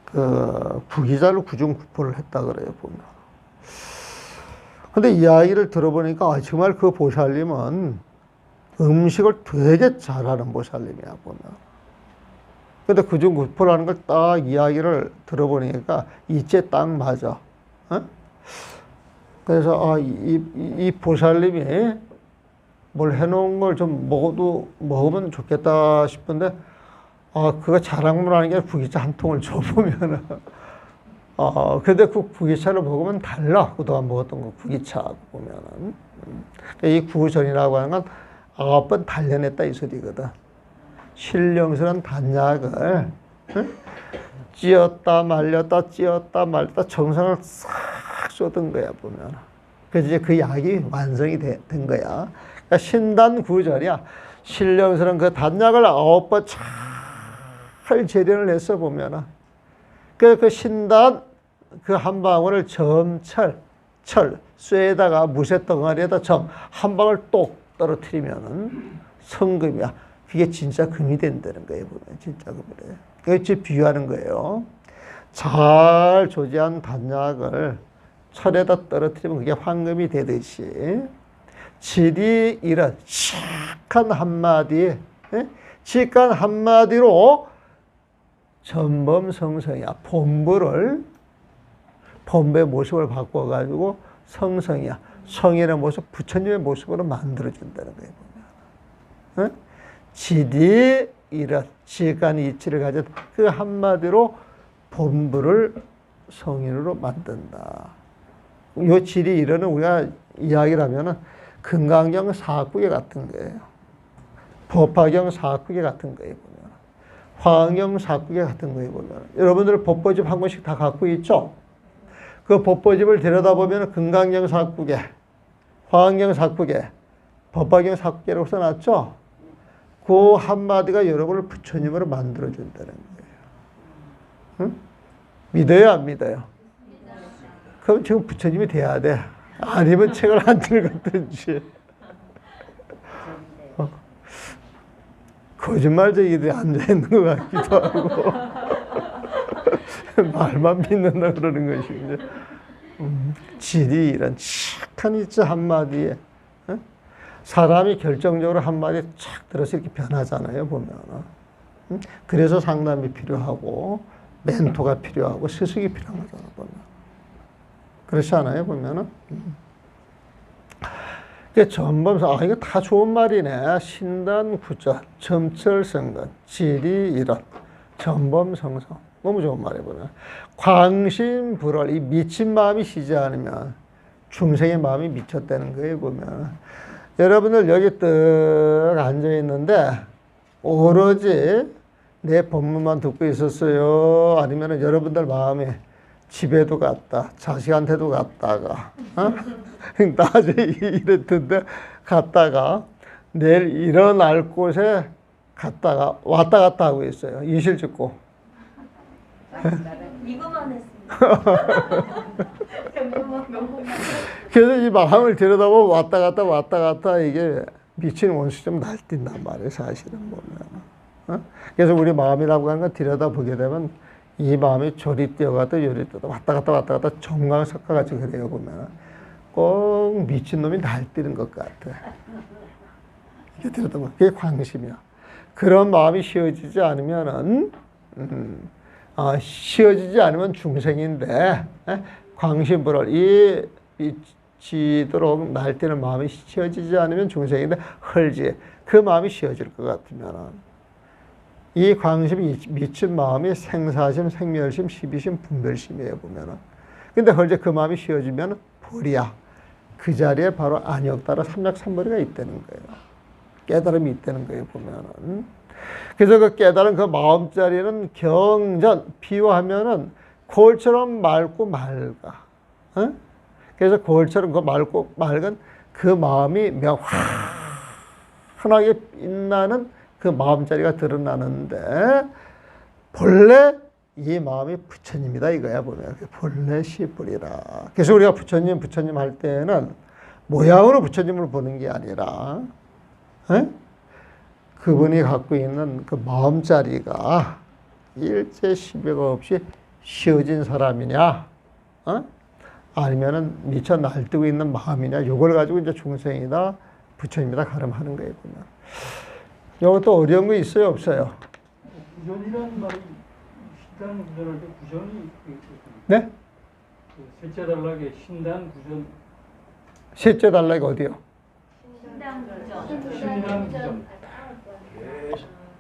그 구기자를 구중구포를 했다 그래요 보면. 근데 이야기를 들어보니까 정말 그 보살님은 음식을 되게 잘하는 보살님이야 보면. 근데 구중구포라는 걸 딱 이야기를 들어보니까 이제 딱 맞아. 어? 그래서 이 보살님이 뭘 해놓은 걸 좀 먹으면 좋겠다 싶은데 그거 자랑문 하는 게 구기차 한 통을 줘보면은 근데 그 구기차를 먹으면 달라. 그동안 먹었던 거 구기차하고 보면은 이 구전이라고 하는 건 9번 단련했다 이 소리거든. 신령스러운 단약을 찧었다 말렸다 찧었다 말렸다 정성을 싹 쏟은 거야 보면. 그래서 이제 그 약이 완성이 된 거야. 그러니까 신단구절이야. 신령스러운 그 단약을 9번 잘 재련을 했어 보면은. 그 신단 그 한 방울을 점철 쇠에다가 무쇠 덩어리에다 한 방울 똑 떨어뜨리면은 성금이야. 그게 진짜 금이 된다는 거예요 보면. 진짜 금이래. 그게 비유하는 거예요. 잘 조제한 단약을 철에다 떨어뜨리면 그게 황금이 되듯이 질이 이런 치익한 한마디에 치익한 한마디로 전범성성이야. 본부의 모습을 바꿔가지고 성성이야. 성인의 모습, 부처님의 모습으로 만들어준다는 거예요 보면. 질이 이런 지간 이치를 가진 그 한마디로 본부를 성인으로 만든다. 요 질이 이러는 우리가 이야기를 하면은 금강경 사구계 같은 거예요. 법화경 사구계 같은 거예요 보면. 화경 사구계 같은 거예요 보면. 여러분들 법보집 한 권씩 다 갖고 있죠? 그 법보집을 들여다보면 금강경 사구계, 화경 사구계, 법화경 사구계라고 써놨죠? 그 한마디가 여러분을 부처님으로 만들어준다는 거예요. 응? 믿어요, 안 믿어요? 그럼 지금 부처님이 돼야 돼. 아니면 책을 안 읽었든지. 거짓말쟁이들이 앉아있는 것 같기도 하고. 말만 믿는다 그러는 것이 이제. 질이 이런 착한 이치 한마디에. 사람이 결정적으로 한마디 착 들어서 이렇게 변하잖아요, 보면. 그래서 상담이 필요하고, 멘토가 필요하고, 스승이 필요한 거잖아, 보면. 그렇지 않아요, 보면은? 전범성, 이거 다 좋은 말이네. 신단구절, 점철성근, 질이 이런, 전범성성. 너무 좋은 말이에요, 보면. 광신불월, 이 미친 마음이 쉬지 않으면 중생의 마음이 미쳤다는 거예요, 보면. 여러분들 여기 떡 앉아있는데 오로지 내 법문만 듣고 있었어요? 아니면 여러분들 마음이 집에도 갔다, 자식한테도 갔다가, 낮에 이랬던데 갔다가 내일 일어날 곳에 갔다가 왔다 갔다 하고 있어요. 이실 짓고. 이거만 했습니다. 그래서 이 마음을 들여다보면 왔다 갔다 이게 미친 원수처럼 날뛴단 말이에요, 사실은 보면. 그래서 우리 마음이라고 하는 건 들여다보게 되면 이 마음이 저리 뛰어가다 요리 뛰어가다 왔다 갔다 정광석화같이 그래요, 보면. 꼭 미친놈이 날뛰는 것 같아. 이게 들여다보면. 그게 광심이야. 그런 마음이 쉬어지지 않으면은, 쉬어지지 않으면 중생인데, 광심불월, 이 미치도록 날뛰는 마음이 쉬어지지 않으면 중생인데, 헐지. 그 마음이 쉬어질 것 같으면, 이 광심이 미친 마음이 생사심, 생멸심, 시비심, 분별심이에요, 보면은. 근데 헐지 그 마음이 쉬어지면 불이야. 그 자리에 바로 안역따라 삼략삼벌이가 있다는 거예요. 깨달음이 있다는 거예요, 보면은. 그래서 그 깨달은 그 마음자리는 경전, 비유하면은 거울처럼 맑고 맑아. 그래서 거울처럼 그 맑고 맑은 그 마음이 명확하게 빛나는 그 마음자리가 드러나는데, 본래 이 마음이 부처님이다 이거야, 보면. 본래 시불이라. 그래서 우리가 부처님 할 때는 모양으로 부처님을 보는 게 아니라, 그분이 갖고 있는 그 마음자리가 일제 시비가 없이 쉬어진 사람이냐, 어? 아니면은 미처 날뛰고 있는 마음이냐, 요걸 가지고 이제 중생이다, 부처님이다 가름하는 거예요, 보면. 이것도 어려운 거 있어요, 없어요? 구전이라는 말이 신단 구전할 때 구전이 있거든요. 네? 그 셋째 단락에 신단 구전. 셋째 단락이 어디요? 신당 신당 구전.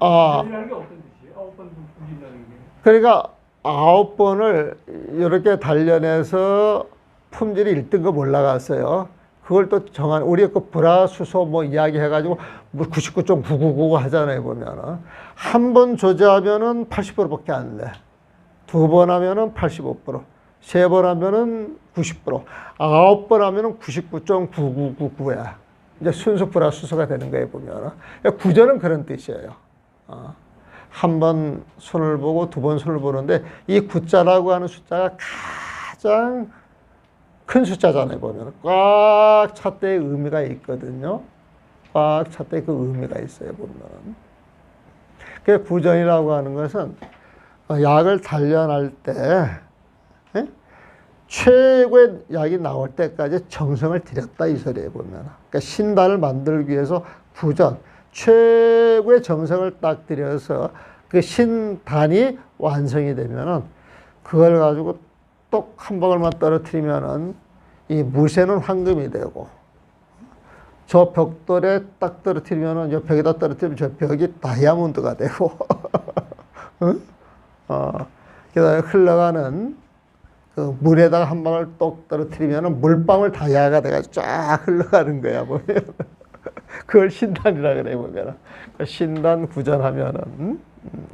아, 구전이라는 게 어떤 뜻이에요? 9번 구진다는 게. 그러니까 9번을 이렇게 단련해서 품질이 1등급 올라갔어요. 그걸 또 정한, 우리 그 불화수소 뭐 이야기 해가지고 뭐 99.999 하잖아요, 보면은. 한 번 조제하면은 80%밖에 안 돼. 두 번 하면은 85%. 세 번 하면은 90%. 9번 하면은 99.9999야. 이제 순수 불화수소가 되는 거예요, 보면은. 구전은 그런 뜻이에요. 한 번 손을 보고 두 번 손을 보는데 이 구자라고 하는 숫자가 가장 큰 숫자잖아요, 보면. 꽉 찼대의 의미가 있거든요. 꽉 찼대의 그 의미가 있어요, 보면. 그 구전이라고 하는 것은 약을 단련할 때, 예? 최고의 약이 나올 때까지 정성을 들였다, 이 소리에 보면. 그러니까 신단을 만들기 위해서 구전, 최고의 정성을 딱 들여서 그 신단이 완성이 되면은 그걸 가지고 똑 한 방울만 떨어뜨리면은 이 무쇠는 황금이 되고 저 벽돌에 딱 떨어뜨리면은 저 벽에다 떨어뜨리면 저 벽이 다이아몬드가 되고 응? 그다음에 흘러가는 그 물에다가 한 방울 똑 떨어뜨리면은 물방울 다이아가 돼가지고 쫙 흘러가는 거야, 보면. 그걸 신단이라 그래, 보면. 신단 구전하면은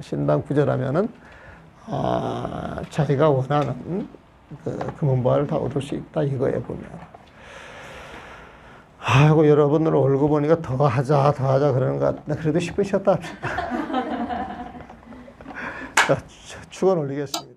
신단 구전하면은 자기가 원하는 그 금은보화를 다 얻을 수 있다, 이거에 보면. 아이고, 여러분들 얼굴 보니까 더 하자 그러는 것 같은데 그래도 10분 쉬었다 합시다. 자, 축원 올리겠습니다.